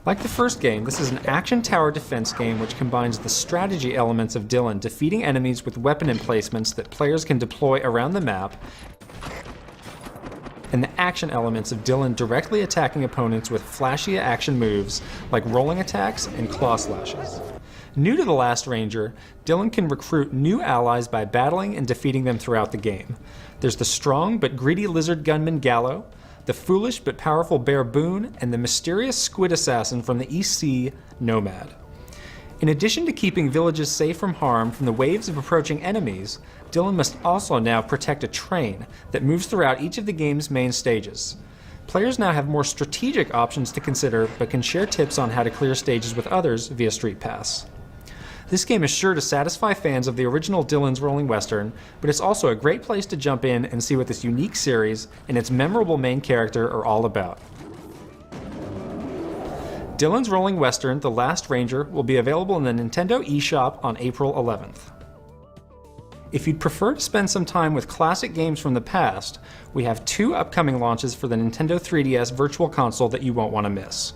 Like the first game, this is an action tower defense game which combines the strategy elements of Dylan defeating enemies with weapon emplacements that players can deploy around the map, and the action elements of Dylan directly attacking opponents with flashy action moves like rolling attacks and claw slashes. New to The Last Ranger, Dylan can recruit new allies by battling and defeating them throughout the game. There's the strong but greedy lizard gunman Gallo, the foolish but powerful bear Boone, and the mysterious squid assassin from the East Sea, Nomad. In addition to keeping villages safe from harm from the waves of approaching enemies, Dylan must also now protect a train that moves throughout each of the game's main stages. Players now have more strategic options to consider, but can share tips on how to clear stages with others via Street Pass. This game is sure to satisfy fans of the original Dylan's Rolling Western, but it's also a great place to jump in and see what this unique series and its memorable main character are all about. Dylan's Rolling Western: The Last Ranger will be available in the Nintendo eShop on April 11th. If you'd prefer to spend some time with classic games from the past, we have two upcoming launches for the Nintendo 3DS Virtual Console that you won't want to miss.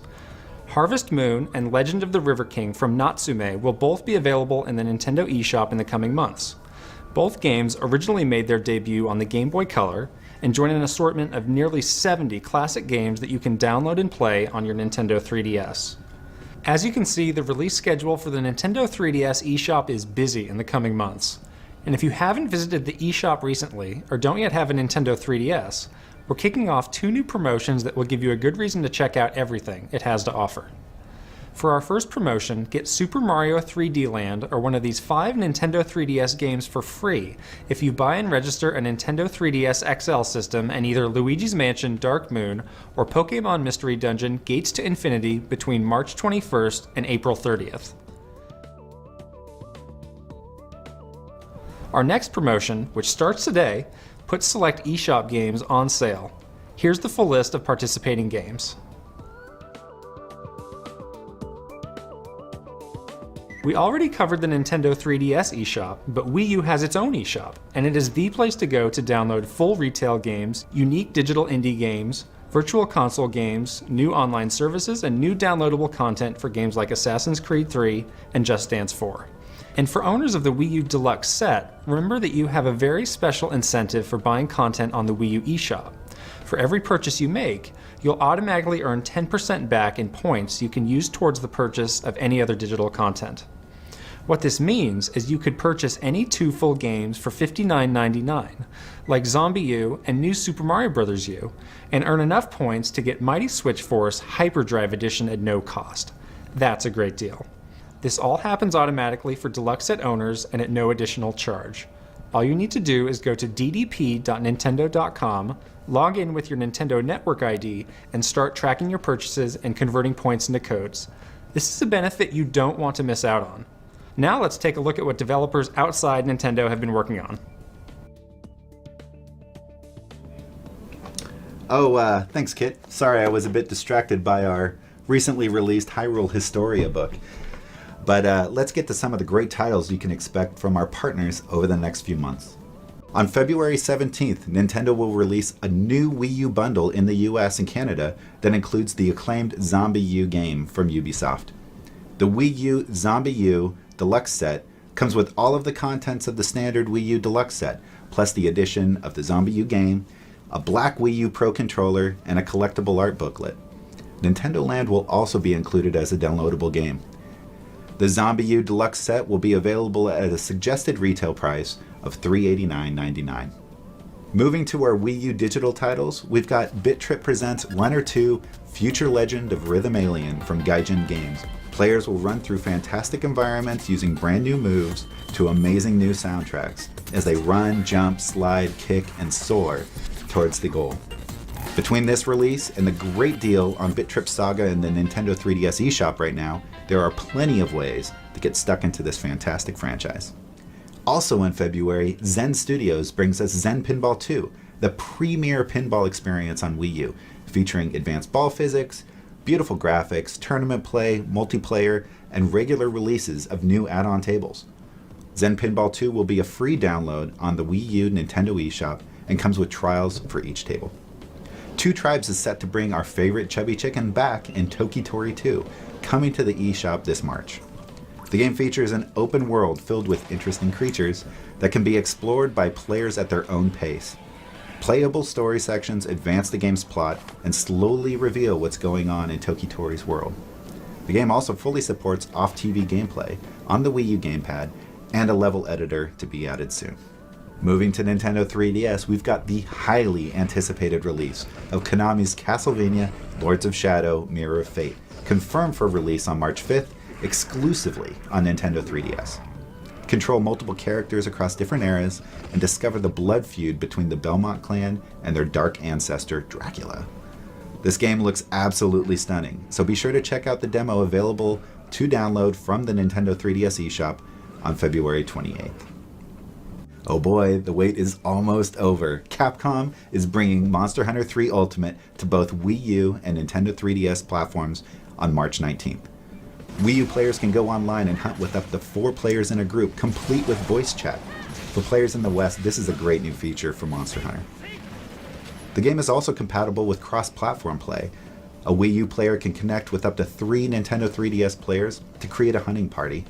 Harvest Moon and Legend of the River King from Natsume will both be available in the Nintendo eShop in the coming months. Both games originally made their debut on the Game Boy Color and join an assortment of nearly 70 classic games that you can download and play on your Nintendo 3DS. As you can see, the release schedule for the Nintendo 3DS eShop is busy in the coming months. And if you haven't visited the eShop recently, or don't yet have a Nintendo 3DS, we're kicking off two new promotions that will give you a good reason to check out everything it has to offer. For our first promotion, get Super Mario 3D Land or one of these 5 Nintendo 3DS games for free if you buy and register a Nintendo 3DS XL system and either Luigi's Mansion Dark Moon or Pokémon Mystery Dungeon Gates to Infinity between March 21st and April 30th. Our next promotion, which starts today, puts select eShop games on sale. Here's the full list of participating games. We already covered the Nintendo 3DS eShop, but Wii U has its own eShop, and it is the place to go to download full retail games, unique digital indie games, virtual console games, new online services, and new downloadable content for games like Assassin's Creed 3 and Just Dance 4. And for owners of the Wii U Deluxe set, remember that you have a very special incentive for buying content on the Wii U eShop. For every purchase you make, you'll automatically earn 10% back in points you can use towards the purchase of any other digital content. What this means is you could purchase any 2 full games for $59.99, like Zombie U and New Super Mario Bros. U, and earn enough points to get Mighty Switch Force Hyperdrive Edition at no cost. That's a great deal. This all happens automatically for Deluxe Set owners and at no additional charge. All you need to do is go to ddp.nintendo.com, log in with your Nintendo Network ID, and start tracking your purchases and converting points into codes. This is a benefit you don't want to miss out on. Now let's take a look at what developers outside Nintendo have been working on. Oh, thanks, Kit. Sorry, I was a bit distracted by our recently released Hyrule Historia book. But let's get to some of the great titles you can expect from our partners over the next few months. On February 17th, Nintendo will release a new Wii U bundle in the US and Canada that includes the acclaimed Zombie U game from Ubisoft. The Wii U Zombie U Deluxe Set comes with all of the contents of the standard Wii U Deluxe Set, plus the addition of the Zombie U game, a black Wii U Pro controller, and a collectible art booklet. Nintendo Land will also be included as a downloadable game. The Zombie U Deluxe Set will be available at a suggested retail price of $389.99. Moving to our Wii U digital titles, we've got Bit.Trip presents Runner 2 Future Legend of Rhythm Alien from Gaijin Games. Players will run through fantastic environments using brand new moves to amazing new soundtracks as they run, jump, slide, kick, and soar towards the goal. Between this release and the great deal on Bit.Trip Saga and the Nintendo 3DS eShop right now, there are plenty of ways to get stuck into this fantastic franchise. Also in February, ZEN Studios brings us ZEN Pinball 2, the premier pinball experience on Wii U, featuring advanced ball physics, beautiful graphics, tournament play, multiplayer, and regular releases of new add-on tables. ZEN Pinball 2 will be a free download on the Wii U Nintendo eShop and comes with trials for each table. Two Tribes is set to bring our favorite chubby chicken back in Tokitori 2, coming to the eShop this March. The game features an open world filled with interesting creatures that can be explored by players at their own pace. Playable story sections advance the game's plot and slowly reveal what's going on in Tokitori's world. The game also fully supports off-TV gameplay on the Wii U gamepad and a level editor to be added soon. Moving to Nintendo 3DS, we've got the highly anticipated release of Konami's Castlevania Lords of Shadow Mirror of Fate, confirmed for release on March 5th, exclusively on Nintendo 3DS. Control multiple characters across different eras and discover the blood feud between the Belmont clan and their dark ancestor Dracula. This game looks absolutely stunning, so be sure to check out the demo available to download from the Nintendo 3DS eShop on February 28th. Oh boy, the wait is almost over. Capcom is bringing Monster Hunter 3 Ultimate to both Wii U and Nintendo 3DS platforms on March 19th. Wii U players can go online and hunt with up to 4 players in a group, complete with voice chat. For players in the West, this is a great new feature for Monster Hunter. The game is also compatible with cross-platform play. A Wii U player can connect with up to 3 Nintendo 3DS players to create a hunting party.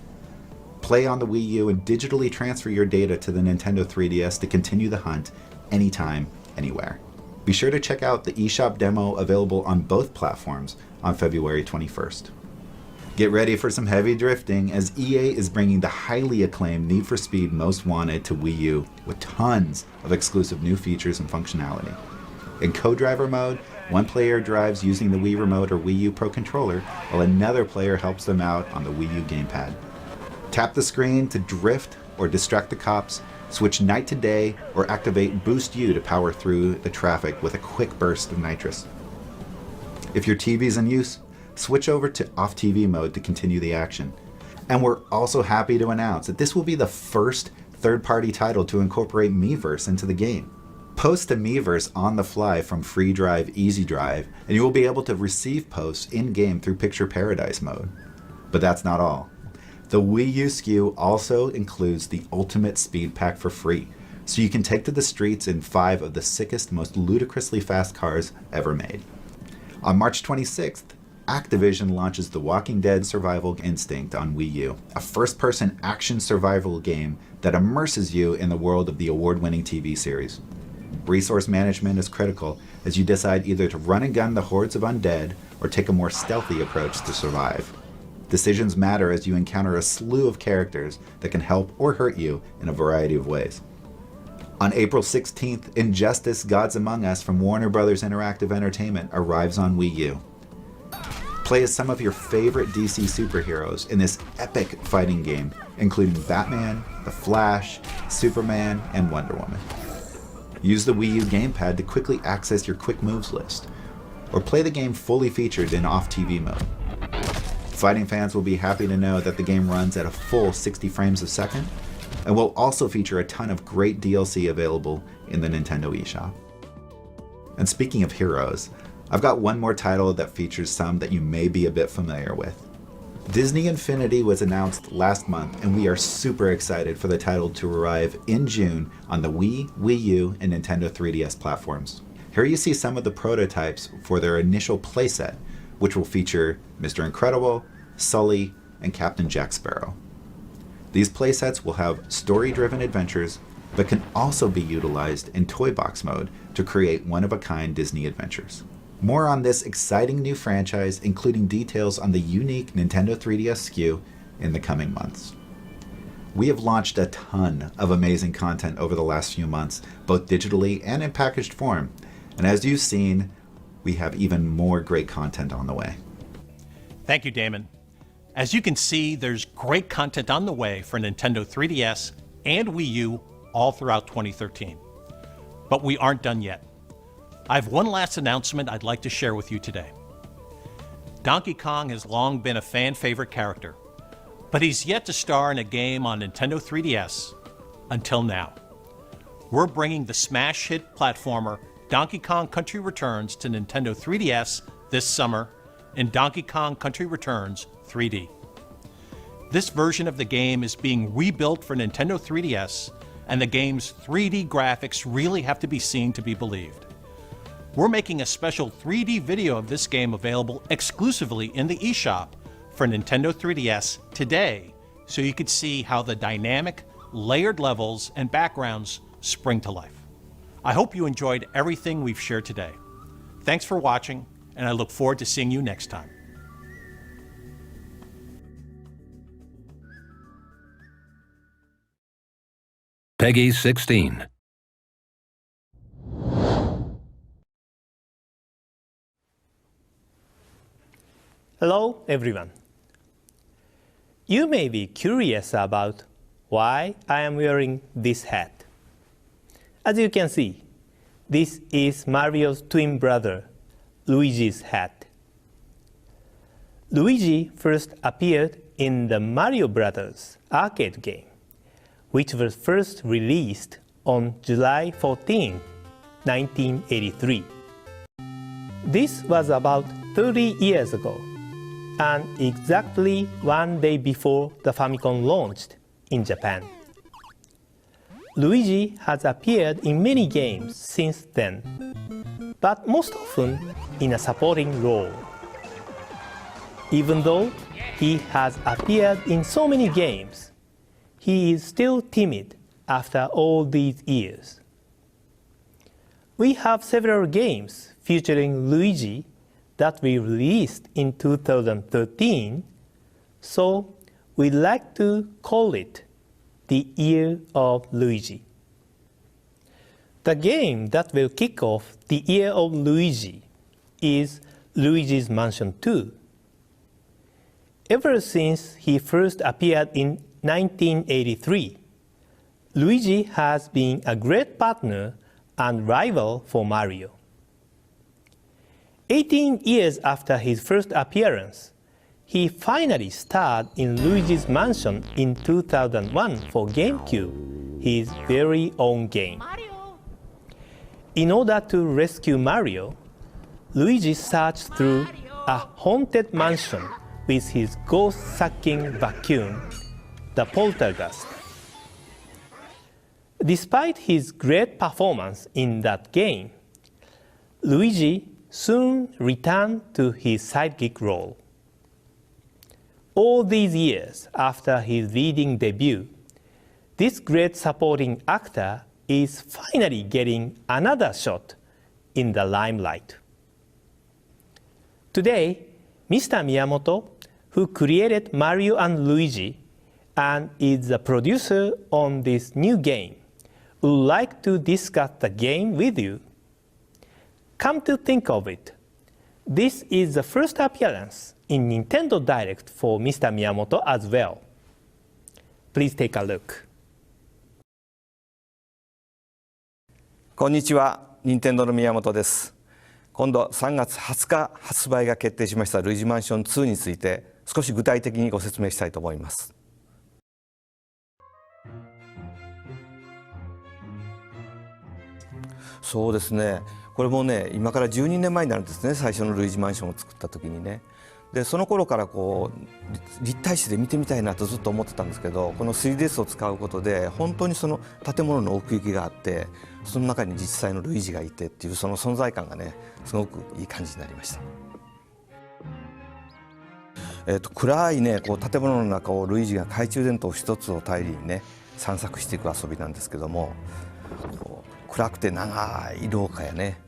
Play on the Wii U and digitally transfer your data to the Nintendo 3DS to continue the hunt anytime, anywhere. Be sure to check out the eShop demo available on both platforms on February 21st. Get ready for some heavy drifting as EA is bringing the highly acclaimed Need for Speed Most Wanted to Wii U with tons of exclusive new features and functionality. In co-driver mode, one player drives using the Wii Remote or Wii U Pro Controller while another player helps them out on the Wii U gamepad. Tap the screen to drift or distract the cops, switch night to day, or activate Boost U to power through the traffic with a quick burst of nitrous. If your TV's in use, switch over to off-TV mode to continue the action. And we're also happy to announce that this will be the first third-party title to incorporate Miiverse into the game. Post to Miiverse on the fly from Free Drive, Easy Drive, and you will be able to receive posts in-game through Picture Paradise mode. But that's not all. The Wii U SKU also includes the Ultimate Speed Pack for free, so you can take to the streets in 5 of the sickest, most ludicrously fast cars ever made. On March 26th, Activision launches The Walking Dead Survival Instinct on Wii U, a first-person action survival game that immerses you in the world of the award-winning TV series. Resource management is critical as you decide either to run and gun the hordes of undead or take a more stealthy approach to survive. Decisions matter as you encounter a slew of characters that can help or hurt you in a variety of ways. On April 16th, Injustice: Gods Among Us from Warner Bros. Interactive Entertainment arrives on Wii U. Play as some of your favorite DC superheroes in this epic fighting game, including Batman, The Flash, Superman, and Wonder Woman. Use the Wii U gamepad to quickly access your quick moves list, or play the game fully featured in off-TV mode. Fighting fans will be happy to know that the game runs at a full 60 frames a second, and will also feature a ton of great DLC available in the Nintendo eShop. And speaking of heroes, I've got one more title that features some that you may be a bit familiar with. Disney Infinity was announced last month, and we are super excited for the title to arrive in June on the Wii, Wii U, and Nintendo 3DS platforms. Here you see some of the prototypes for their initial playset, which will feature Mr. Incredible, Sully, and Captain Jack Sparrow. These playsets will have story-driven adventures, but can also be utilized in toy box mode to create one-of-a-kind Disney adventures. More on this exciting new franchise, including details on the unique Nintendo 3DS SKU, in the coming months. We have launched a ton of amazing content over the last few months, both digitally and in packaged form. And as you've seen, we have even more great content on the way. Thank you, Damon. As you can see, there's great content on the way for Nintendo 3DS and Wii U all throughout 2013. But we aren't done yet. I have one last announcement I'd like to share with you today. Donkey Kong has long been a fan favorite character, but he's yet to star in a game on Nintendo 3DS until now. We're bringing the smash hit platformer Donkey Kong Country Returns to Nintendo 3DS this summer in Donkey Kong Country Returns 3D. This version of the game is being rebuilt for Nintendo 3DS, and the game's 3D graphics really have to be seen to be believed. We're making a special 3D video of this game available exclusively in the eShop for Nintendo 3DS today, so you can see how the dynamic, layered levels and backgrounds spring to life. I hope you enjoyed everything we've shared today. Thanks for watching, and I look forward to seeing you next time. Peggy 16. Hello, everyone. You may be curious about why I am wearing this hat. As you can see, this is Mario's twin brother, Luigi's hat. Luigi first appeared in the Mario Brothers arcade game, which was first released on July 14, 1983. This was about 30 years ago, and exactly one day before the Famicom launched in Japan. Luigi has appeared in many games since then, but most often in a supporting role. Even though he has appeared in so many games, he is still timid after all these years. We have several games featuring Luigi that we released in 2013, so we'd like to call it the Year of Luigi. The game that will kick off the Year of Luigi is Luigi's Mansion 2. Ever since he first appeared in 1983, Luigi has been a great partner and rival for Mario. 18 years after his first appearance, he finally starred in Luigi's Mansion in 2001 for GameCube, his very own game. Mario. In order to rescue Mario, Luigi searched through a haunted mansion with his ghost-sucking vacuum, the Poltergeist. Despite his great performance in that game, Luigi soon returned to his sidekick role. All these years after his leading debut, this great supporting actor is finally getting another shot in the limelight. Today, Mr. Miyamoto, who created Mario and Luigi and is the producer on this new game, would like to discuss the game with you. Come to think of it, this is the first appearance in Nintendo Direct for Mr. Miyamoto as well. Please take a look. こんにちは、任天堂の宮本です。今度3月20日発売が決定しましたルイージマンション2について少し具体的にご説明したいと思います。そうですね、これもね今から12年前になるんですね、最初のルイージマンションを作った時にね。でその頃からこう立体視で見てみたいなとずっと思ってたんですけど、この 3DS を使うことで本当にその建物の奥行きがあって、その中に実際のルイージがいてっていうその存在感がねすごくいい感じになりました。暗いねこう建物の中をルイージが懐中電灯一つを頼りにね散策していく遊びなんですけども、暗くて長い廊下やね、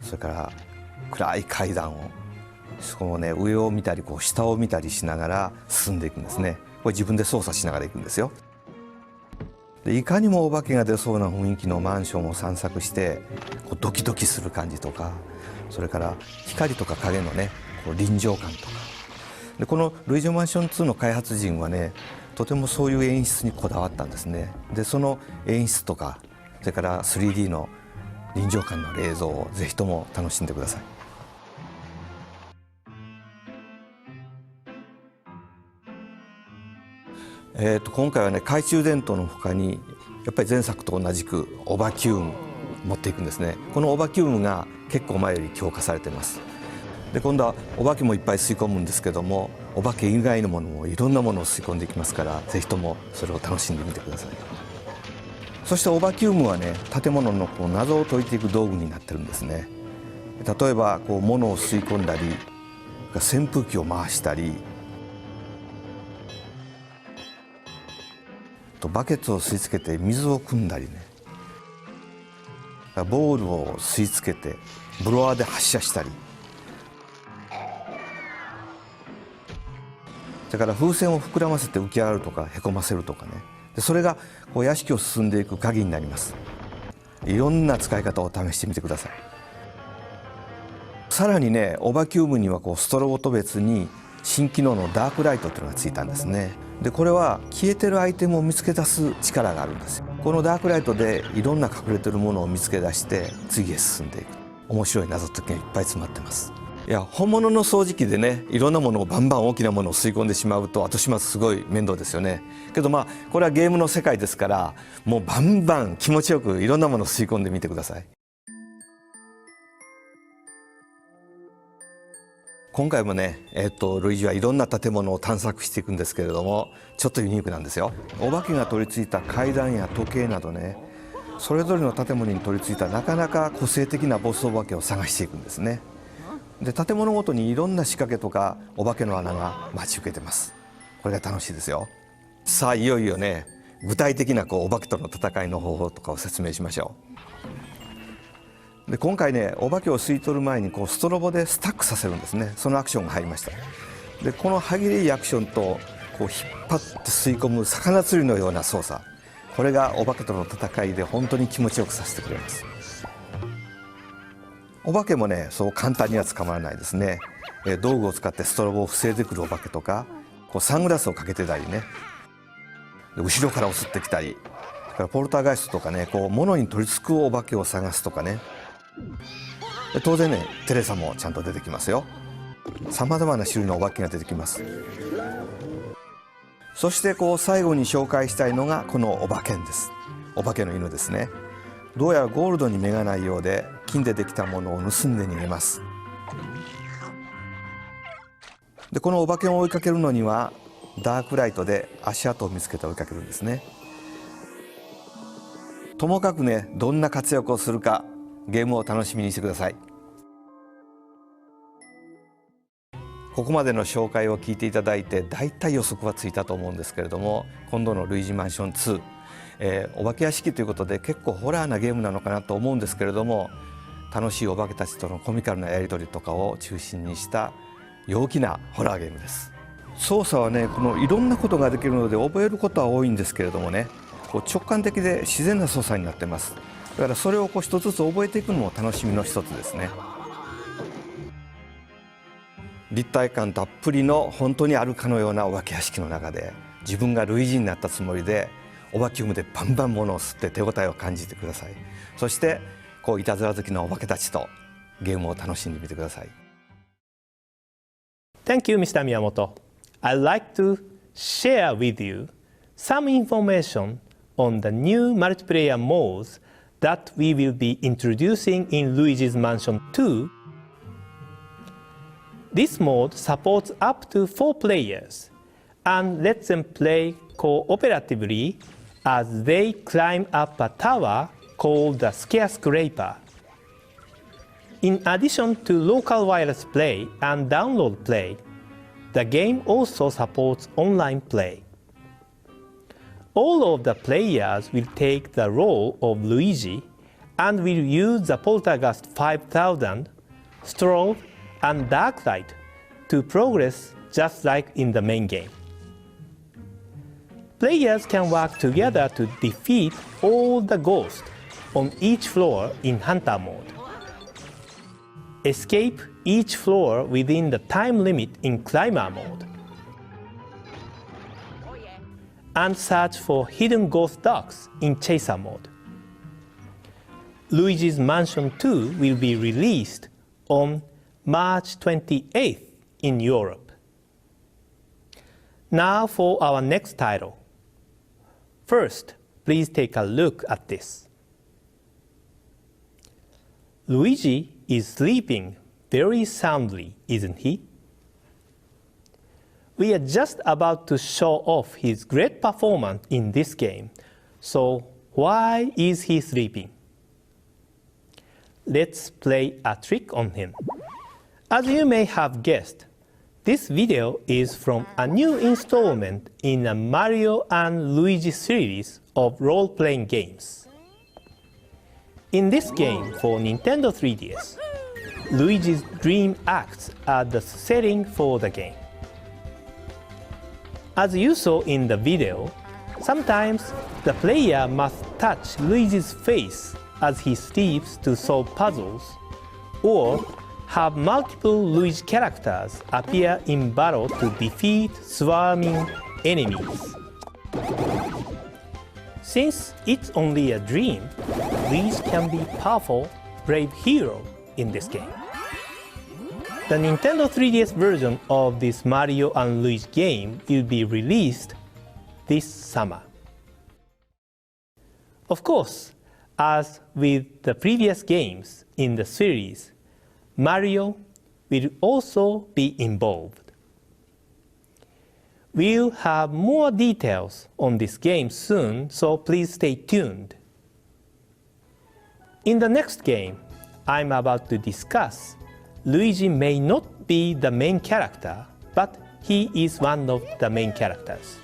それから暗い階段をそこをね上を見たりこう下を見たりしながら進んでいくんですね。これ自分で操作しながら行くんですよ。でいかにもお化けが出そうな雰囲気のマンションを散策してこうドキドキする感じとか、それから光とか影のねこう臨場感とかで、このルイージマンション2の開発陣はねとてもそういう演出にこだわったんですね。でその演出とかそれから 3D の臨場感のある映像をぜひとも楽しんでください。今回はね懐中電灯の他にやっぱり前作と同じくオバキューム持っていくんですね。このオバキュームが結構前より強化されています。で今度はお化けもいっぱい吸い込むんですけども、お化け以外のものもいろんなものを吸い込んでいきますから、ぜひともそれを楽しんでみてください。そしてオバキュームはね建物のこう謎を解いていく道具になってるんですね。例えばこう物を吸い込んだり扇風機を回したり、バケツを吸い付けて水を汲んだりね、ボールを吸い付けてブロワーで発射したり、それから風船を膨らませて浮き上がるとかへこませるとかね、でそれがこう屋敷を進んでいく鍵になります。いろんな使い方を試してみてください。さらにねオバキュームにはこうストロボと別に新機能のダークライトっていうのがついたんですね。でこれは消えてるアイテムを見つけ出す力があるんですよ。このダークライトでいろんな隠れてるものを見つけ出して次へ進んでいく面白い謎解きがいっぱい詰まってます。いや本物の掃除機でねいろんなものをバンバン大きなものを吸い込んでしまうと後始末すごい面倒ですよね。けどこれはゲームの世界ですからもうバンバン気持ちよくいろんなものを吸い込んでみてください。今回もね、ルイージはいろんな建物を探索していくんですけれども、ちょっとユニークなんですよ。お化けが取り付いた階段や時計などね、それぞれの建物に取り付いたなかなか個性的なボスお化けを探していくんですね。で建物ごとにいろんな仕掛けとかお化けの穴が待ち受けてます。これが楽しいですよ。さあいよいよね具体的なお化けとの戦いの方法とかを説明しましょう。で今回ねお化けを吸い取る前にストロボでスタックさせるんですね。そのアクションが入りました。でこの歯切れいいアクションと引っ張って吸い込む魚釣りのような操作、これがお化けとの戦いで本当に気持ちよくさせてくれます。お化けもねそう簡単には捕まらないですね。道具を使ってストロボを防いでくるお化けとかサングラスをかけてたりね、後ろから襲ってきたり、それからポルターガイストとかね物に取り付くお化けを探すとかね、当然ねテレサもちゃんと出てきますよ。さまざまな種類のお化けが出てきます。そして最後に紹介したいのがこのお化けんです。お化けの犬ですね。どうやらゴールドに目がないようで金でできたものを盗んで逃げます。でこのお化けを追いかけるのにはダークライトで足跡を見つけて追いかけるんですね。ともかくねどんな活躍をするかゲームを楽しみにしてください。ここまでの紹介を聞いていただいてだいたい予測はついたと思うんですけれども、今度のルイージマンション2、お化け屋敷ということで結構ホラーなゲームなのかなと思うんですけれども、楽しいお化けたちとのコミカルなやり取りとかを中心にした陽気なホラーゲームです。操作はねいろんなことができるので覚えることは多いんですけれどもね、直感的で自然な操作になってます。だからそれを一つずつ覚えていくのも楽しみの一つですね。立体感たっぷりの本当にあるかのようなお化け屋敷の中で自分がルイージになったつもりでオバキュームでバンバン物を吸って手応えを感じてください。そしていたずら好きなお化けたちとゲームを楽しんでみてください。 Thank you, Mr. Miyamoto. I'd like to share with you some information on the new multiplayer modes that we will be introducing in Luigi's Mansion 2. This mode supports up to 4 players and lets them play cooperatively as they climb up a tower called the Skyscraper. In addition to local wireless play and download play, the game also supports online play. All of the players will take the role of Luigi and will use the Poltergust 5000, Strobe, and Darklight to progress just like in the main game. Players can work together to defeat all the ghosts on each floor in Hunter mode, escape each floor within the time limit in Climber mode, and search for hidden ghost dogs in Chaser mode. Luigi's Mansion 2 will be released on March 28th in Europe. Now for our next title. First, please take a look at this. Luigi is sleeping very soundly, isn't he? We are just about to show off his great performance in this game, so why is he sleeping? Let's play a trick on him. As you may have guessed, this video is from a new installment in the Mario and Luigi series of role-playing games. In this game for Nintendo 3DS, Luigi's dream acts are the setting for the game. As you saw in the video, sometimes the player must touch Luigi's face as he sleeps to solve puzzles, or have multiple Luigi characters appear in battle to defeat swarming enemies. Since it's only a dream, Luigi can be a powerful, brave hero in this game. The Nintendo 3DS version of this Mario and Luigi game will be released this summer. Of course, as with the previous games in the series, Mario will also be involved. We'll have more details on this game soon, so please stay tuned. In the next game I'm about to discuss, Luigi may not be the main character, but he is one of the main characters.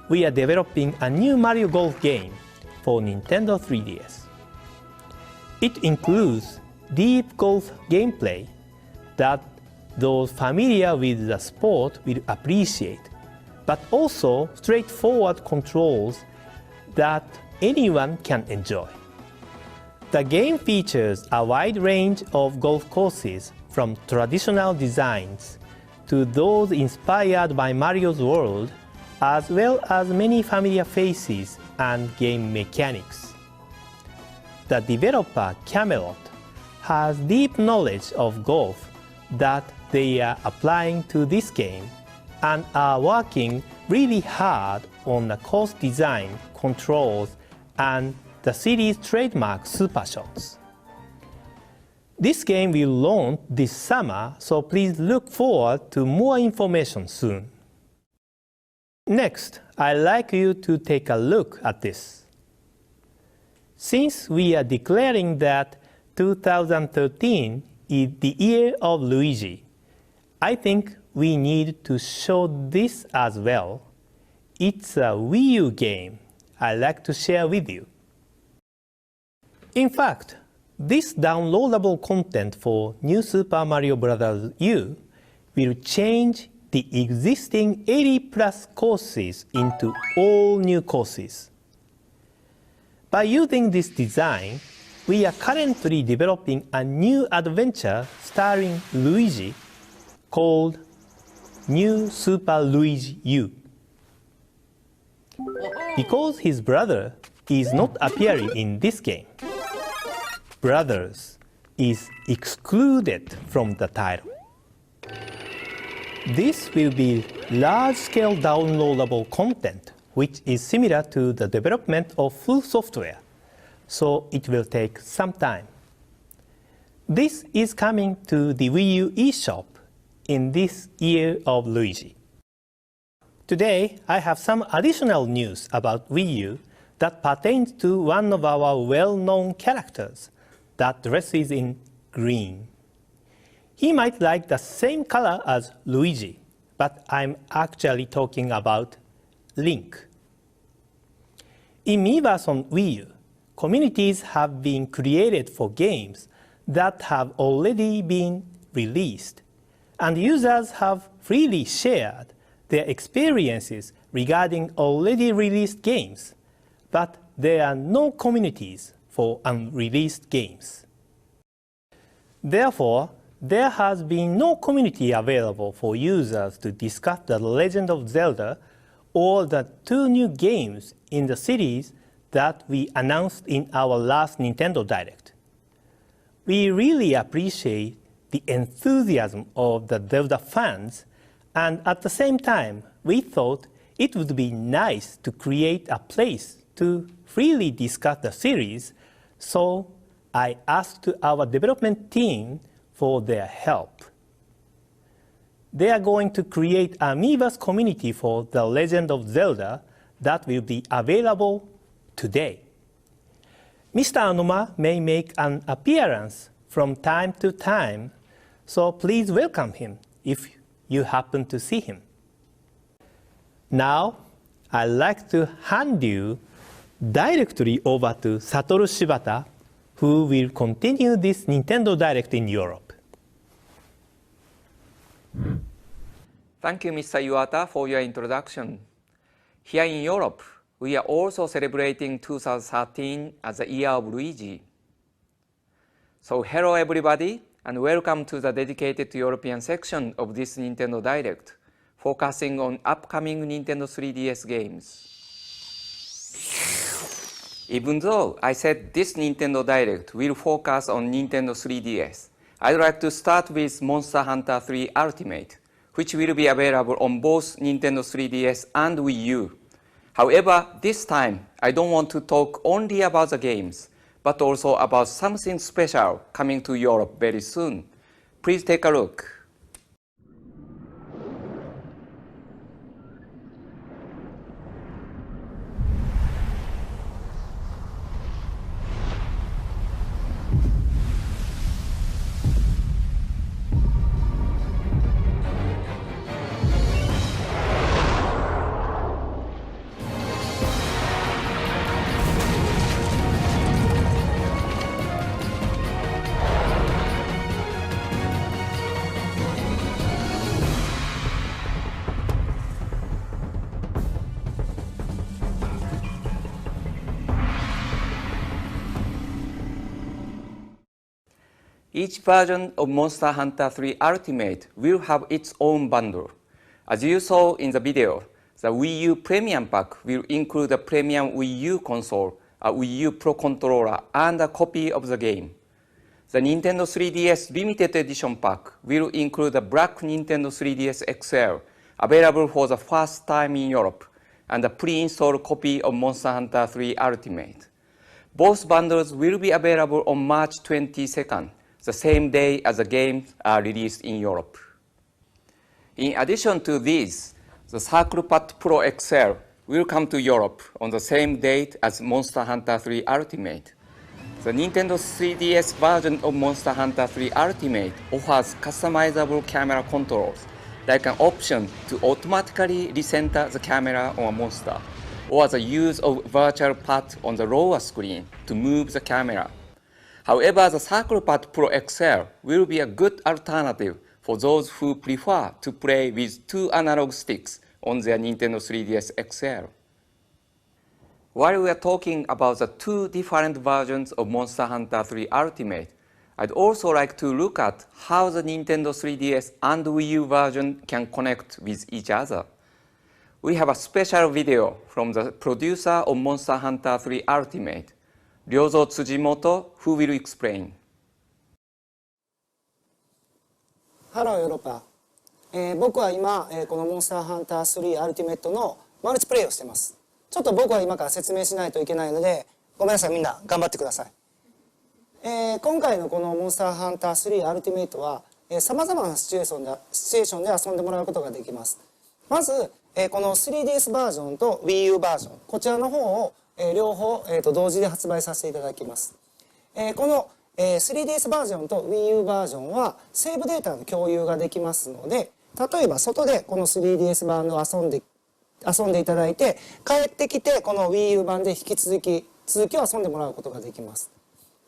We are developing a new Mario Golf game for Nintendo 3DS. It includes deep golf gameplay that those familiar with the sport will appreciate, but also straightforward controls that anyone can enjoy. The game features a wide range of golf courses, from traditional designs to those inspired by Mario's world, as well as many familiar faces and game mechanics. The developer Camelot has deep knowledge of golf that they are applying to this game and are working really hard on the course design, controls, and the series trademark super shots. This game will launch this summer, so please look forward to more information soon. Next, I'd like you to take a look at this. Since we are declaring that 2013 is the year of Luigi, I think we need to show this as well. It's a Wii U game I'd like to share with you. In fact, this downloadable content for New Super Mario Bros. U will change the existing 80+ courses into all new courses. By using this design, we are currently developing a new adventure starring Luigi called New Super Luigi U. Because his brother is not appearing in this game, Brothers is excluded from the title. This will be large-scale downloadable content, which is similar to the development of full software, so it will take some time. This is coming to the Wii U eShop in this year of Luigi. Today, I have some additional news about Wii U that pertains to one of our well-known characters that dresses in green. He might like the same color as Luigi, but I'm actually talking about Link. In Miiverse on Wii U, communities have been created for games that have already been released, and users have freely shared their experiences regarding already released games, but there are no communities for unreleased games. Therefore, there has been no community available for users to discuss The Legend of Zelda or the 2 new games in the series that we announced in our last Nintendo Direct. We really appreciate the enthusiasm of the Zelda fans, and at the same time, we thought it would be nice to create a place to freely discuss the series, so I asked our development team for their help. They are going to create a Miiverse community for The Legend of Zelda that will be available today. Mr. Anoma may make an appearance from time to time, so please welcome him if you happen to see him. Now, I'd like to hand you directly over to Satoru Iwata, who will continue this Nintendo Direct in Europe. Thank you, Mr. Iwata, for your introduction. Here in Europe, we are also celebrating 2013 as the year of Luigi. So hello everybody, and welcome to the dedicated European section of this Nintendo Direct, focusing on upcoming Nintendo 3DS games. Even though I said this Nintendo Direct will focus on Nintendo 3DS, I'd like to start with Monster Hunter 3 Ultimate, which will be available on both Nintendo 3DS and Wii U. However, this time, I don't want to talk only about the games, but also about something special coming to Europe very soon. Please take a look. Each version of Monster Hunter 3 Ultimate will have its own bundle. As you saw in the video, the Wii U Premium Pack will include a premium Wii U console, a Wii U Pro Controller, and a copy of the game. The Nintendo 3DS Limited Edition Pack will include a black Nintendo 3DS XL, available for the first time in Europe, and a pre-installed copy of Monster Hunter 3 Ultimate. Both bundles will be available on March 22nd, the same day as the games are released in Europe. In addition to these, the Circle Pad Pro XL will come to Europe on the same date as Monster Hunter 3 Ultimate. The Nintendo 3DS version of Monster Hunter 3 Ultimate offers customizable camera controls, like an option to automatically recenter the camera on a monster, or the use of virtual pad on the lower screen to move the camera. However, the Circle Pad Pro XL will be a good alternative for those who prefer to play with 2 analog sticks on their Nintendo 3DS XL. While we are talking about the 2 different versions of Monster Hunter 3 Ultimate, I'd also like to look at how the Nintendo 3DS and Wii U version can connect with each other. We have a special video from the producer of Monster Hunter 3 Ultimate, Ryozo Tsujimoto, who will explain. Hello ヨーロッパ、僕は今、このモンスターハンター3アルティメットのマルチプレイをしてます。ちょっと僕は今から説明しないといけないので、ごめんなさい、みんな頑張ってください。今回のこのモンスターハンター3アルティメイトはさまざまなシチュエーションで遊んでもらうことができます。まずこの 3DS バージョンと Wii U バージョン、こちらの方を両方同時で発売させていただきます。この 3DS バージョンと Wii U バージョンはセーブデータの共有ができますので、例えば外でこの 3DS 版を遊んでいただいて、帰ってきてこの Wii U 版で引き続きを遊んでもらうことができます。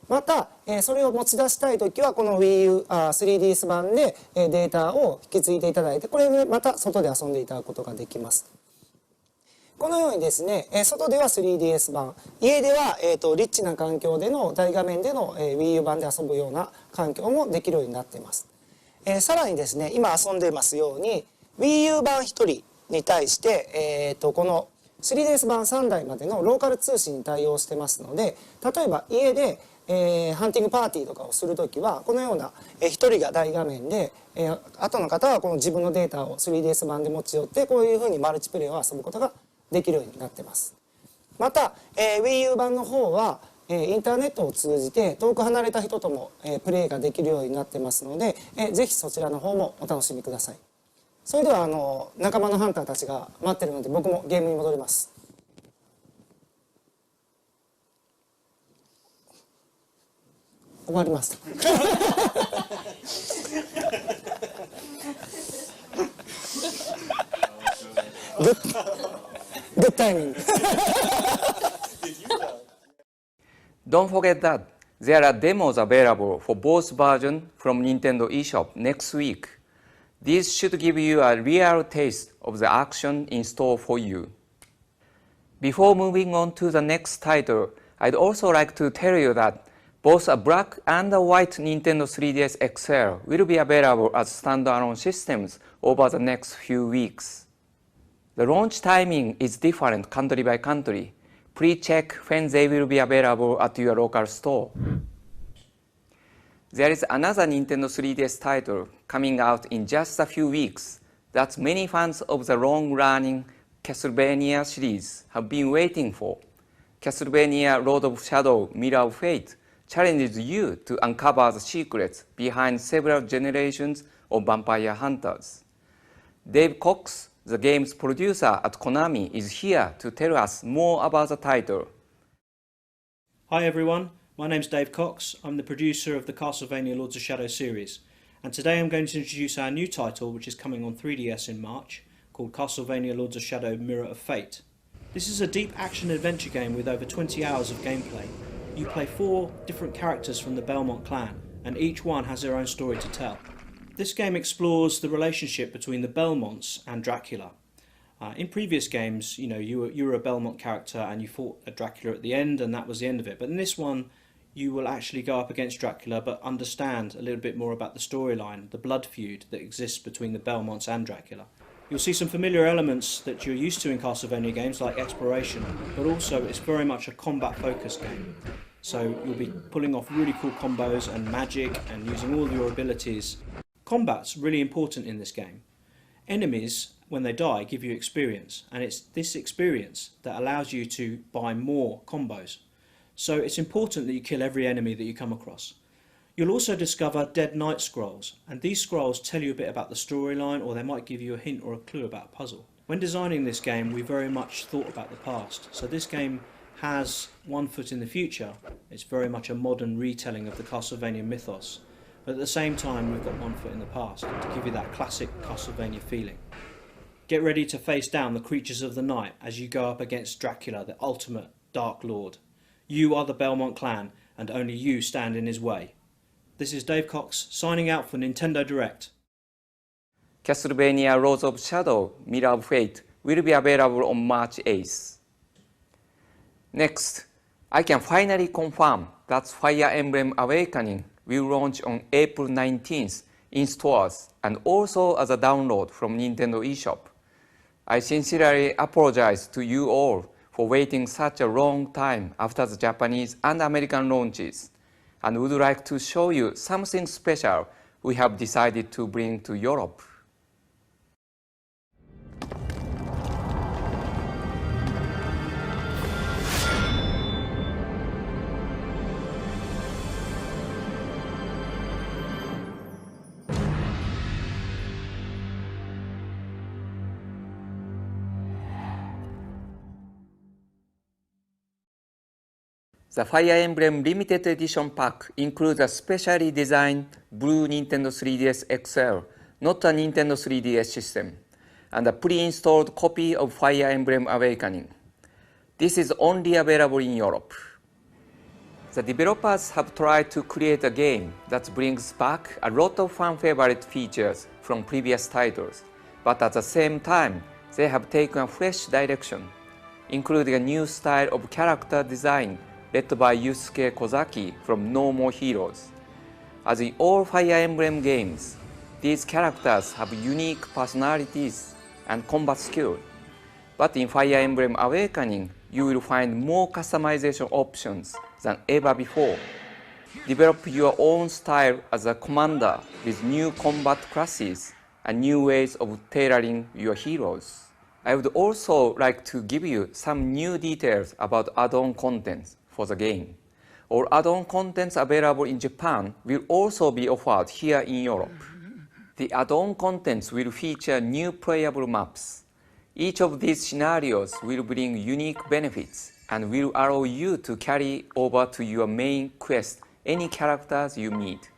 またそれを持ち出したい時はこの Wii U 3DS 版でデータを引き継いでいただいて、これでまた外で遊んでいただくことができます。このようにですね、外では 3DS 版、家ではリッチな環境での大画面での Wii U 版で遊ぶような環境もできるようになっています。さらにですね、今遊んでますように Wii U 版1人に対して、この 3DS 版3台までのローカル通信に対応してますので、例えば家でハンティングパーティーとかをするときはこのような1人が大画面で後の方はこの自分のデータを 3DS 版で持ち寄ってこういうふうにマルチプレイを遊ぶことができるようになってます。また Wii U 版の方はインターネットを通じて遠く離れた人ともプレイができるようになってますので、ぜひそちらの方もお楽しみください。それでは仲間のハンターたちが待ってるので僕もゲームに戻ります。終わりました。Good timing. Don't forget that there are demos available for both versions from Nintendo eShop next week. These should give you a real taste of the action in store for you. Before moving on to the next title, I'd also like to tell you that both a black and a white Nintendo 3DS XL will be available as standalone systems over the next few weeks. The launch timing is different country by country. Please check when they will be available at your local store. There is another Nintendo 3DS title coming out in just a few weeks that many fans of the long-running Castlevania series have been waiting for. Castlevania Lord of Shadow Mirror of Fate challenges you to uncover the secrets behind several generations of vampire hunters. Dave Cox, the game's producer at Konami, is here to tell us more about the title. Hi everyone, my name's Dave Cox. I'm the producer of the Castlevania Lords of Shadow series, and today I'm going to introduce our new title, which is coming on 3DS in March, called Castlevania Lords of Shadow Mirror of Fate. This is a deep action adventure game with over 20 hours of gameplay. You play 4 different characters from the Belmont clan, and each one has their own story to tell. This game explores the relationship between the Belmonts and Dracula. In previous games, you were a Belmont character and you fought a Dracula at the end, and that was the end of it. But in this one, you will actually go up against Dracula, but understand a little bit more about the storyline, the blood feud that exists between the Belmonts and Dracula. You'll see some familiar elements that you're used to in Castlevania games, like exploration, but also it's very much a combat-focused game. So you'll be pulling off really cool combos and magic and using all your abilities. Combat's really important in this game. Enemies, when they die, give you experience, and it's this experience that allows you to buy more combos. So it's important that you kill every enemy that you come across. You'll also discover Dead Knight scrolls, and these scrolls tell you a bit about the storyline, or they might give you a hint or a clue about a puzzle. When designing this game, we very much thought about the past, so this game has one foot in the future. It's very much a modern retelling of the Castlevania mythos, but at the same time we've got one foot in the past to give you that classic Castlevania feeling. Get ready to face down the creatures of the night as you go up against Dracula, the ultimate Dark Lord. You are the Belmont clan, and only you stand in his way. This is Dave Cox signing out for Nintendo Direct. Castlevania Lords of Shadow Mirror of Fate will be available on March 8th. Next, I can finally confirm that Fire Emblem Awakening will launch on April 19th in stores and also as a download from Nintendo eShop. I sincerely apologize to you all for waiting such a long time after the Japanese and American launches, and would like to show you something special we have decided to bring to Europe. The Fire Emblem Limited Edition pack includes a specially designed blue Nintendo 3DS XL, not a Nintendo 3DS system, and a pre-installed copy of Fire Emblem Awakening. This is only available in Europe. The developers have tried to create a game that brings back a lot of fan-favorite features from previous titles, but at the same time, they have taken a fresh direction, including a new style of character design led by Yusuke Kozaki from No More Heroes. As in all Fire Emblem games, these characters have unique personalities and combat skill. But in Fire Emblem Awakening, you will find more customization options than ever before. Develop your own style as a commander with new combat classes and new ways of tailoring your heroes. I would also like to give you some new details about add-on contents for the game. All add-on contents available in Japan will also be offered here in Europe. The add-on contents will feature new playable maps. Each of these scenarios will bring unique benefits and will allow you to carry over to your main quest any characters you meet,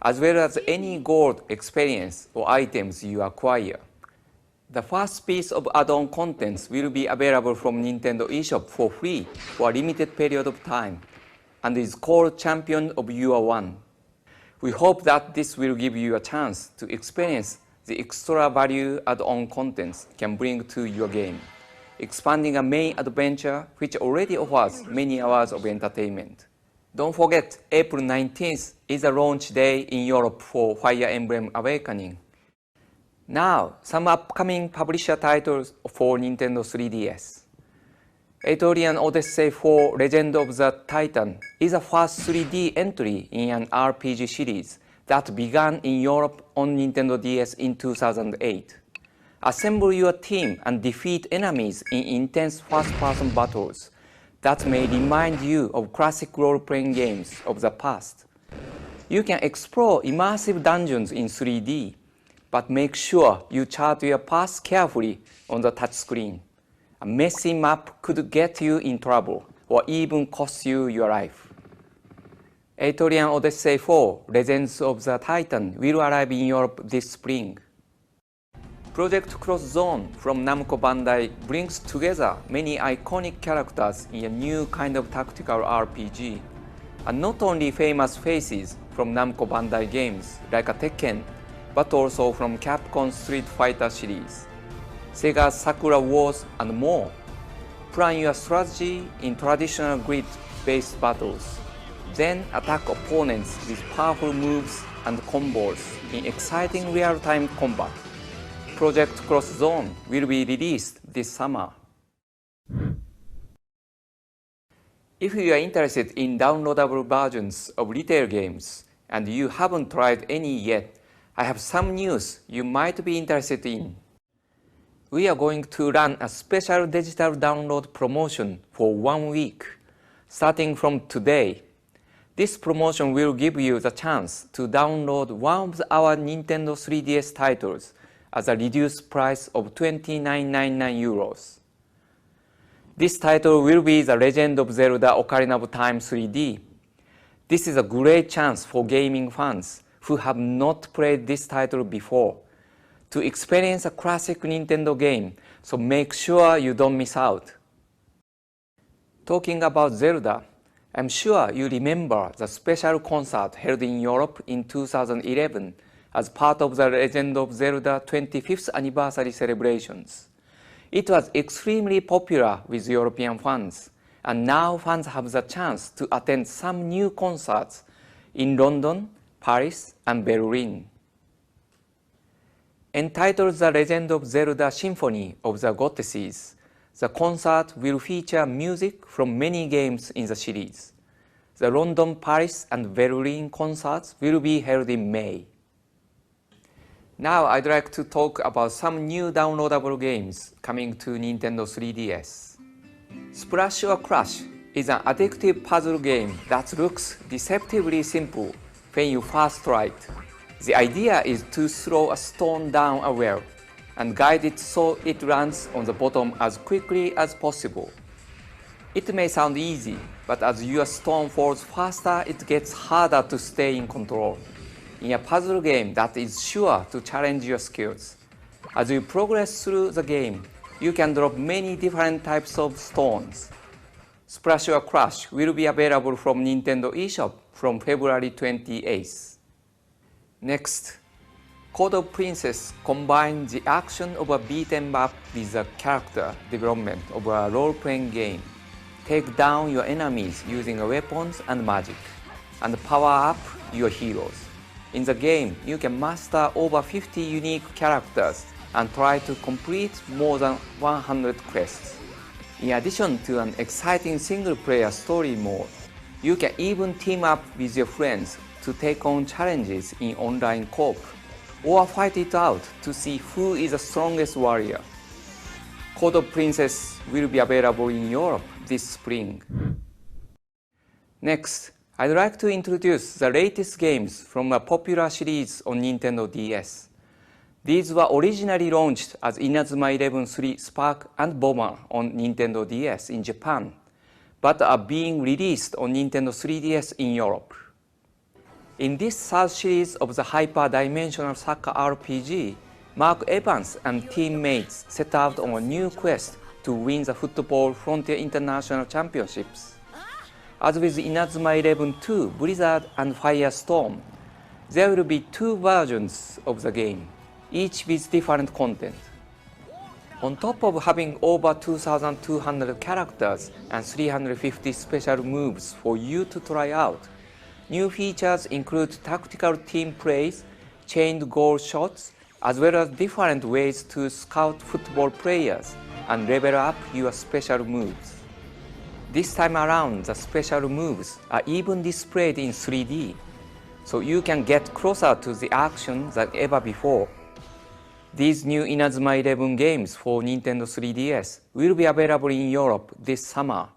as well as any gold, experience, or items you acquire. The first piece of add-on contents will be available from Nintendo eShop for free for a limited period of time, and is called Champion of Your One. We hope that this will give you a chance to experience the extra value add-on contents can bring to your game, expanding a main adventure which already offers many hours of entertainment. Don't forget, April 19th is a launch day in Europe for Fire Emblem Awakening. Now, some upcoming publisher titles for Nintendo 3DS. Etrian Odyssey ⅳ Legend of the Titan is a first 3D entry in an RPG series that began in Europe on Nintendo DS in 2008. Assemble your team and defeat enemies in intense first-person battles that may remind you of classic role-playing games of the past. You can explore immersive dungeons in 3D, but make sure you chart your path carefully on the touchscreen. A messy map could get you in trouble or even cost you your life. Etrian Odyssey ⅳ Legends of the Titan will arrive in Europe this spring. Project Cross Zone from Namco Bandai brings together many iconic characters in a new kind of tactical RPG, and not only famous faces from Namco Bandai games like Tekken, but also from Capcom's Street Fighter series, Sega's Sakura Wars, and more. Plan your strategy in traditional grid-based battles, then attack opponents with powerful moves and combos in exciting real-time combat. Project Cross Zone will be released this summer. If you are interested in downloadable versions of retail games and you haven't tried any yet, I have some news you might be interested in. We are going to run a special digital download promotion for 1 week, starting from today. This promotion will give you the chance to download one of our Nintendo 3DS titles at a reduced price of €29.99. This title will be The Legend of Zelda Ocarina of Time 3D. This is a great chance for gaming fans who have not played this title before to experience a classic Nintendo game, so make sure you don't miss out. Talking about Zelda, I'm sure you remember the special concert held in Europe in 2011 as part of the Legend of Zelda 25th anniversary celebrations. It was extremely popular with European fans, and now fans have the chance to attend some new concerts in London, Paris, and Berlin. Entitled The Legend of Zelda Symphony of the Goddesses, the concert will feature music from many games in the series. The London, Paris, and Berlin concerts will be held in May. Now I'd like to talk about some new downloadable games coming to Nintendo 3DS. Splash or Crash is an addictive puzzle game that looks deceptively simple when you first try it. The idea is to throw a stone down a well and guide it so it lands on the bottom as quickly as possible. It may sound easy, but as your stone falls faster, it gets harder to stay in control. In a puzzle game that is sure to challenge your skills. As you progress through the game, you can drop many different types of stones. Splash or Crash will be available from Nintendo eShop from February 28th. Next, Code of Princess combines the action of a beat-em up with the character development of a role-playing game. Take down your enemies using weapons and magic, and power up your heroes. In the game, you can master over 50 unique characters and try to complete more than 100 quests. In addition to an exciting single-player story mode, you can even team up with your friends to take on challenges in online co-op, or fight it out to see who is the strongest warrior. Code of Princess will be available in Europe this spring. Next, I'd like to introduce the latest games from a popular series on Nintendo DS. These were originally launched as INAZUMA ELEVEN 3 Spark and Bomber on Nintendo DS in Japan, but are being released on Nintendo 3DS in Europe. In this third series of the hyper-dimensional soccer RPG, Mark Evans and teammates set out on a new quest to win the Football Frontier International Championships. As with INAZUMA ELEVEN 2 Blizzard and Firestorm, there will be two versions of the game, each with different content. On top of having over 2,200 characters and 350 special moves for you to try out, new features include tactical team plays, chained goal shots, as well as different ways to scout football players and level up your special moves. This time around, the special moves are even displayed in 3D, so you can get closer to the action than ever before. These new INAZUMA ELEVEN games for Nintendo 3DS will be available in Europe this summer.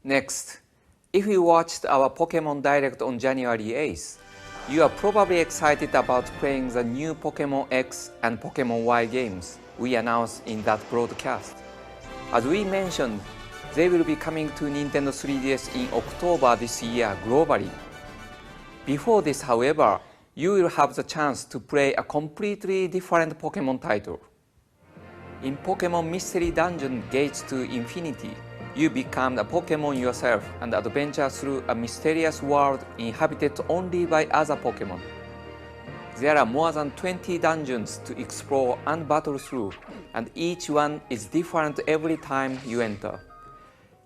Next, if you watched our Pokémon Direct on January 8th, you are probably excited about playing the new Pokémon X and Pokémon Y games we announced in that broadcast. As we mentioned, they will be coming to Nintendo 3DS in October this year globally. Before this, however, you will have the chance to play a completely different Pokémon title. In Pokémon Mystery Dungeon Gates to Infinity, you become a Pokémon yourself and adventure through a mysterious world inhabited only by other Pokémon. There are more than 20 dungeons to explore and battle through, and each one is different every time you enter.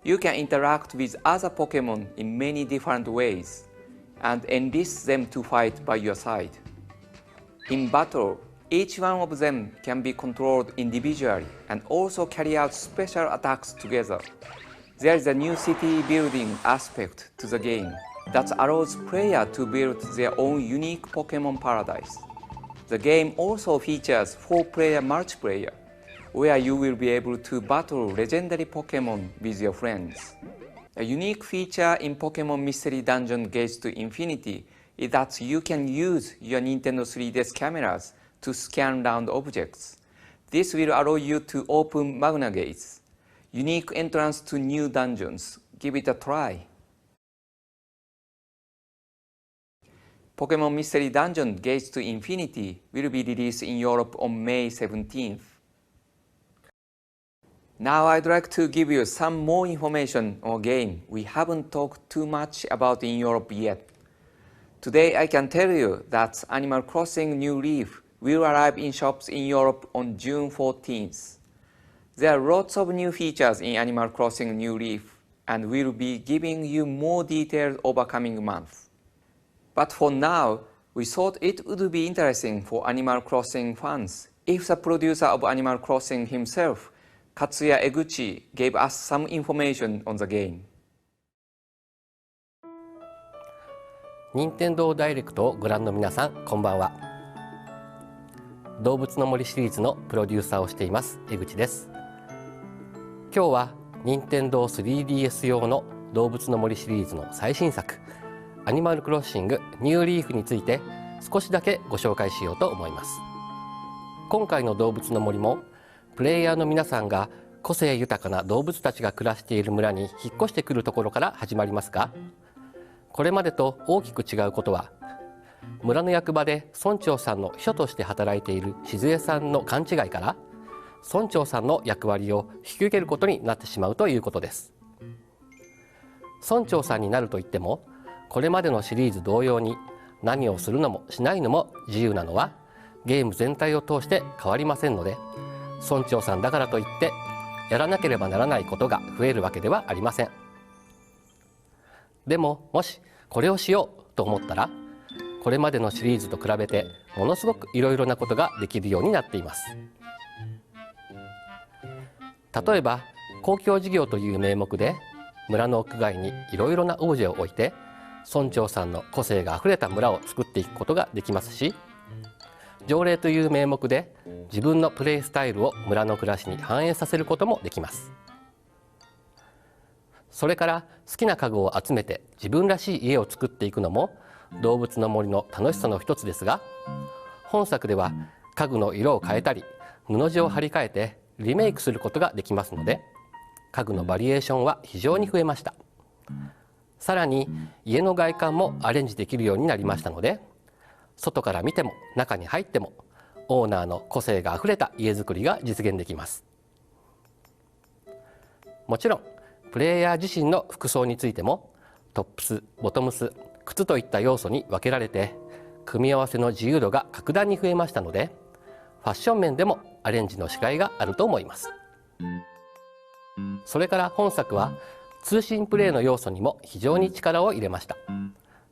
You can interact with other Pokémon in many different ways, and enlist them to fight by your side. In battle, each one of them can be controlled individually and also carry out special attacks together. There is a new city building aspect to the game that allows players to build their own unique Pokémon paradise. The game also features 4-player multiplayer, where you will be able to battle legendary Pokémon with your friends. A unique feature in Pokémon Mystery Dungeon Gates to Infinity is that you can use your Nintendo 3DS cameras to scan round objects. This will allow you to open Magna Gates, unique entrance to new dungeons. Give it a try. Pokémon Mystery Dungeon Gates to Infinity will be released in Europe on May 17th. Now I'd like to give you some more information on a game we haven't talked too much about in Europe yet. Today I can tell you that Animal Crossing New Leaf will arrive in shops in Europe on June 14th. There are lots of new features in Animal Crossing New Leaf, and we'll be giving you more details over coming months. But for now, we thought it would be interesting for Animal Crossing fans if the producer of Animal Crossing himself, Katsuya Eguchi, gave us some information on the game. 任天堂ダイレクトをご覧の皆さん、こんばんは。動物の森シリーズのプロデューサーをしています江口です。今日は任天堂 3DS 用の動物の森シリーズの最新作アニマルクロッシングニューリーフについて少しだけご紹介しようと思います。今回の動物の森もプレイヤーの皆さんが個性豊かな動物たちが暮らしている村に引っ越してくるところから始まりますが、これまでと大きく違うことは、村の役場で村長さんの秘書として働いている静江さんの勘違いから村長さんの役割を引き受けることになってしまうということです。村長さんになるといっても、これまでのシリーズ同様に何をするのもしないのも自由なのはゲーム全体を通して変わりませんので、村長さんだからといってやらなければならないことが増えるわけではありません。でも、もしこれをしようと思ったら、これまでのシリーズと比べてものすごくいろいろなことができるようになっています。例えば公共事業という名目で村の屋外にいろいろなオブジェを置いて村長さんの個性があふれた村を作っていくことができますし、条例という名目で自分のプレイスタイルを村の暮らしに反映させることもできます。それから好きな家具を集めて自分らしい家を作っていくのも動物の森の楽しさの一つですが、本作では家具の色を変えたり布地を張り替えてリメイクすることができますので、家具のバリエーションは非常に増えました。さらに家の外観もアレンジできるようになりましたので、外から見ても中に入ってもオーナーの個性があふれた家づくりが実現できます。もちろんプレイヤー自身の服装についてもトップス、ボトムス、靴といった要素に分けられて組み合わせの自由度が格段に増えましたので、ファッション面でもアレンジのしがいがあると思います。それから本作は通信プレイの要素にも非常に力を入れました。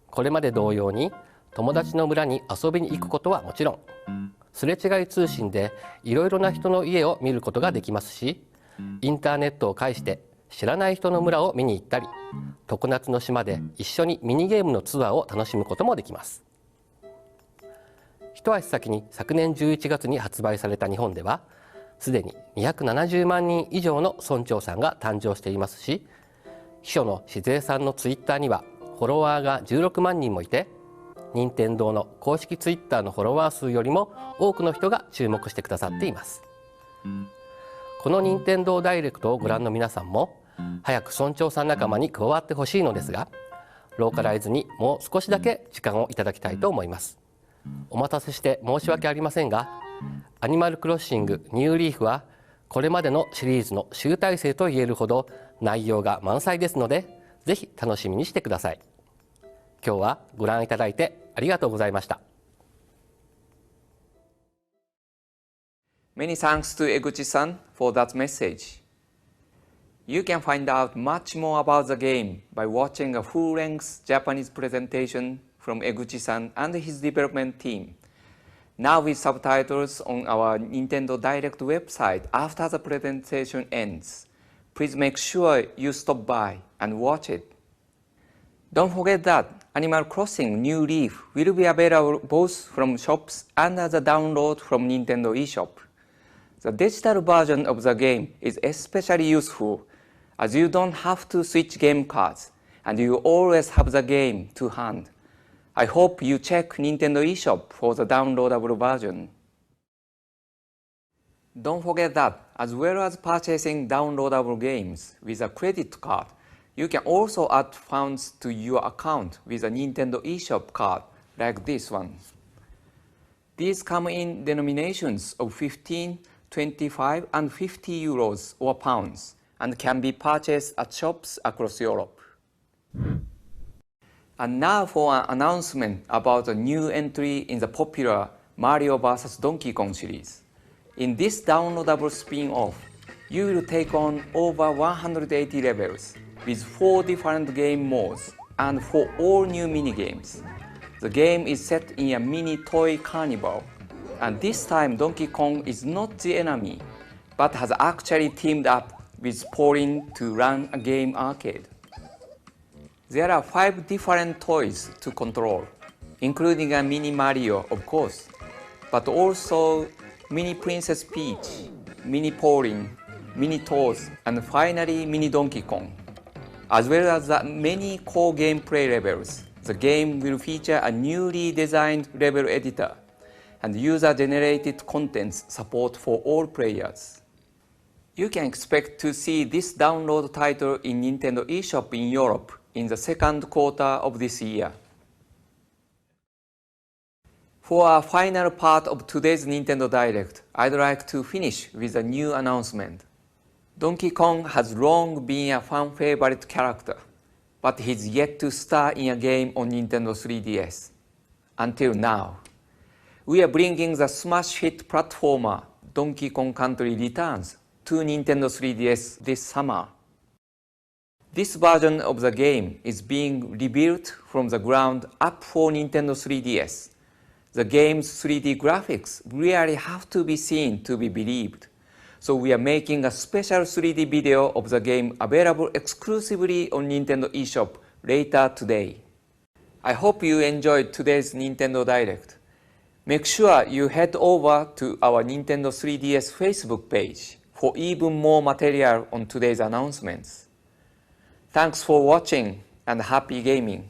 これまで同様に友達の村に遊びに行くことはもちろん、すれ違い通信でいろいろな人の家を見ることができますし、インターネットを介して知らない人の村を見に行ったり、常夏の島で一緒にミニゲームのツアーを楽しむこともできます。一足先に昨年11月に発売された日本では、すでに270万人以上の村長さんが誕生していますし、秘書の静江さんのツイッターにはフォロワーが16万人もいて、任天堂の公式ツイッターのフォロワー数よりも多くの人が注目してくださっています。この任天堂ダイレクトをご覧の皆さんも早く村長さん仲間に加わってほしいのですが、ローカライズにもう少しだけ時間をいただきたいと思います。お待たせして申し訳ありませんが、アニマルクロッシングニューリーフはこれまでのシリーズの集大成と言えるほど内容が満載ですので、ぜひ楽しみにしてください。今日はご覧いただいてありがとうございました。Many thanks to Eguchi-san for that message. You can find out much more about the game by watching a full-length Japanese presentation from Eguchi-san and his development team. Now with subtitles on our Nintendo Direct website after the presentation ends. Please make sure you stop by and watch it. Don't forget that Animal Crossing New Leaf will be available both from shops and as a download from Nintendo eShop. The digital version of the game is especially useful as you don't have to switch game cards and you always have the game to hand. I hope you check Nintendo eShop for the downloadable version. Don't forget that as well as purchasing downloadable games with a credit card, you can also add funds to your account with a Nintendo eShop card like this one. These come in denominations of 15, 25 and 50 euros or pounds and can be purchased at shops across Europe. And now for an announcement about a new entry in the popular Mario vs. Donkey Kong series. In this downloadable spin-off, you will take on over 180 levels with 4 different game modes and 4 all new minigames. The game is set in a mini toy carnival, and this time Donkey Kong is not the enemy, but has actually teamed up with Pauline to run a game arcade. There are 5 different toys to control, including a mini Mario, of course, but also mini Princess Peach, mini Pauline, mini Toads, and finally mini Donkey Kong. As well as the many core gameplay levels, the game will feature a newly designed level editor and user-generated contents support for all players. You can expect to see this download title in Nintendo eShop in Europe in the second quarter of this year. For our final part of today's Nintendo Direct, I'd like to finish with a new announcement. Donkey Kong has long been a fan favorite character, but he's yet to star in a game on Nintendo 3DS. Until now, we are bringing the smash hit platformer Donkey Kong Country Returns to Nintendo 3DS this summer. This version of the game is being rebuilt from the ground up for Nintendo 3DS. The game's 3D graphics really have to be seen to be believed, so we are making a special 3D video of the game available exclusively on Nintendo eShop later today. I hope you enjoyed today's Nintendo Direct. Make sure you head over to our Nintendo 3DS Facebook page for even more material on today's announcements. Thanks for watching and happy gaming!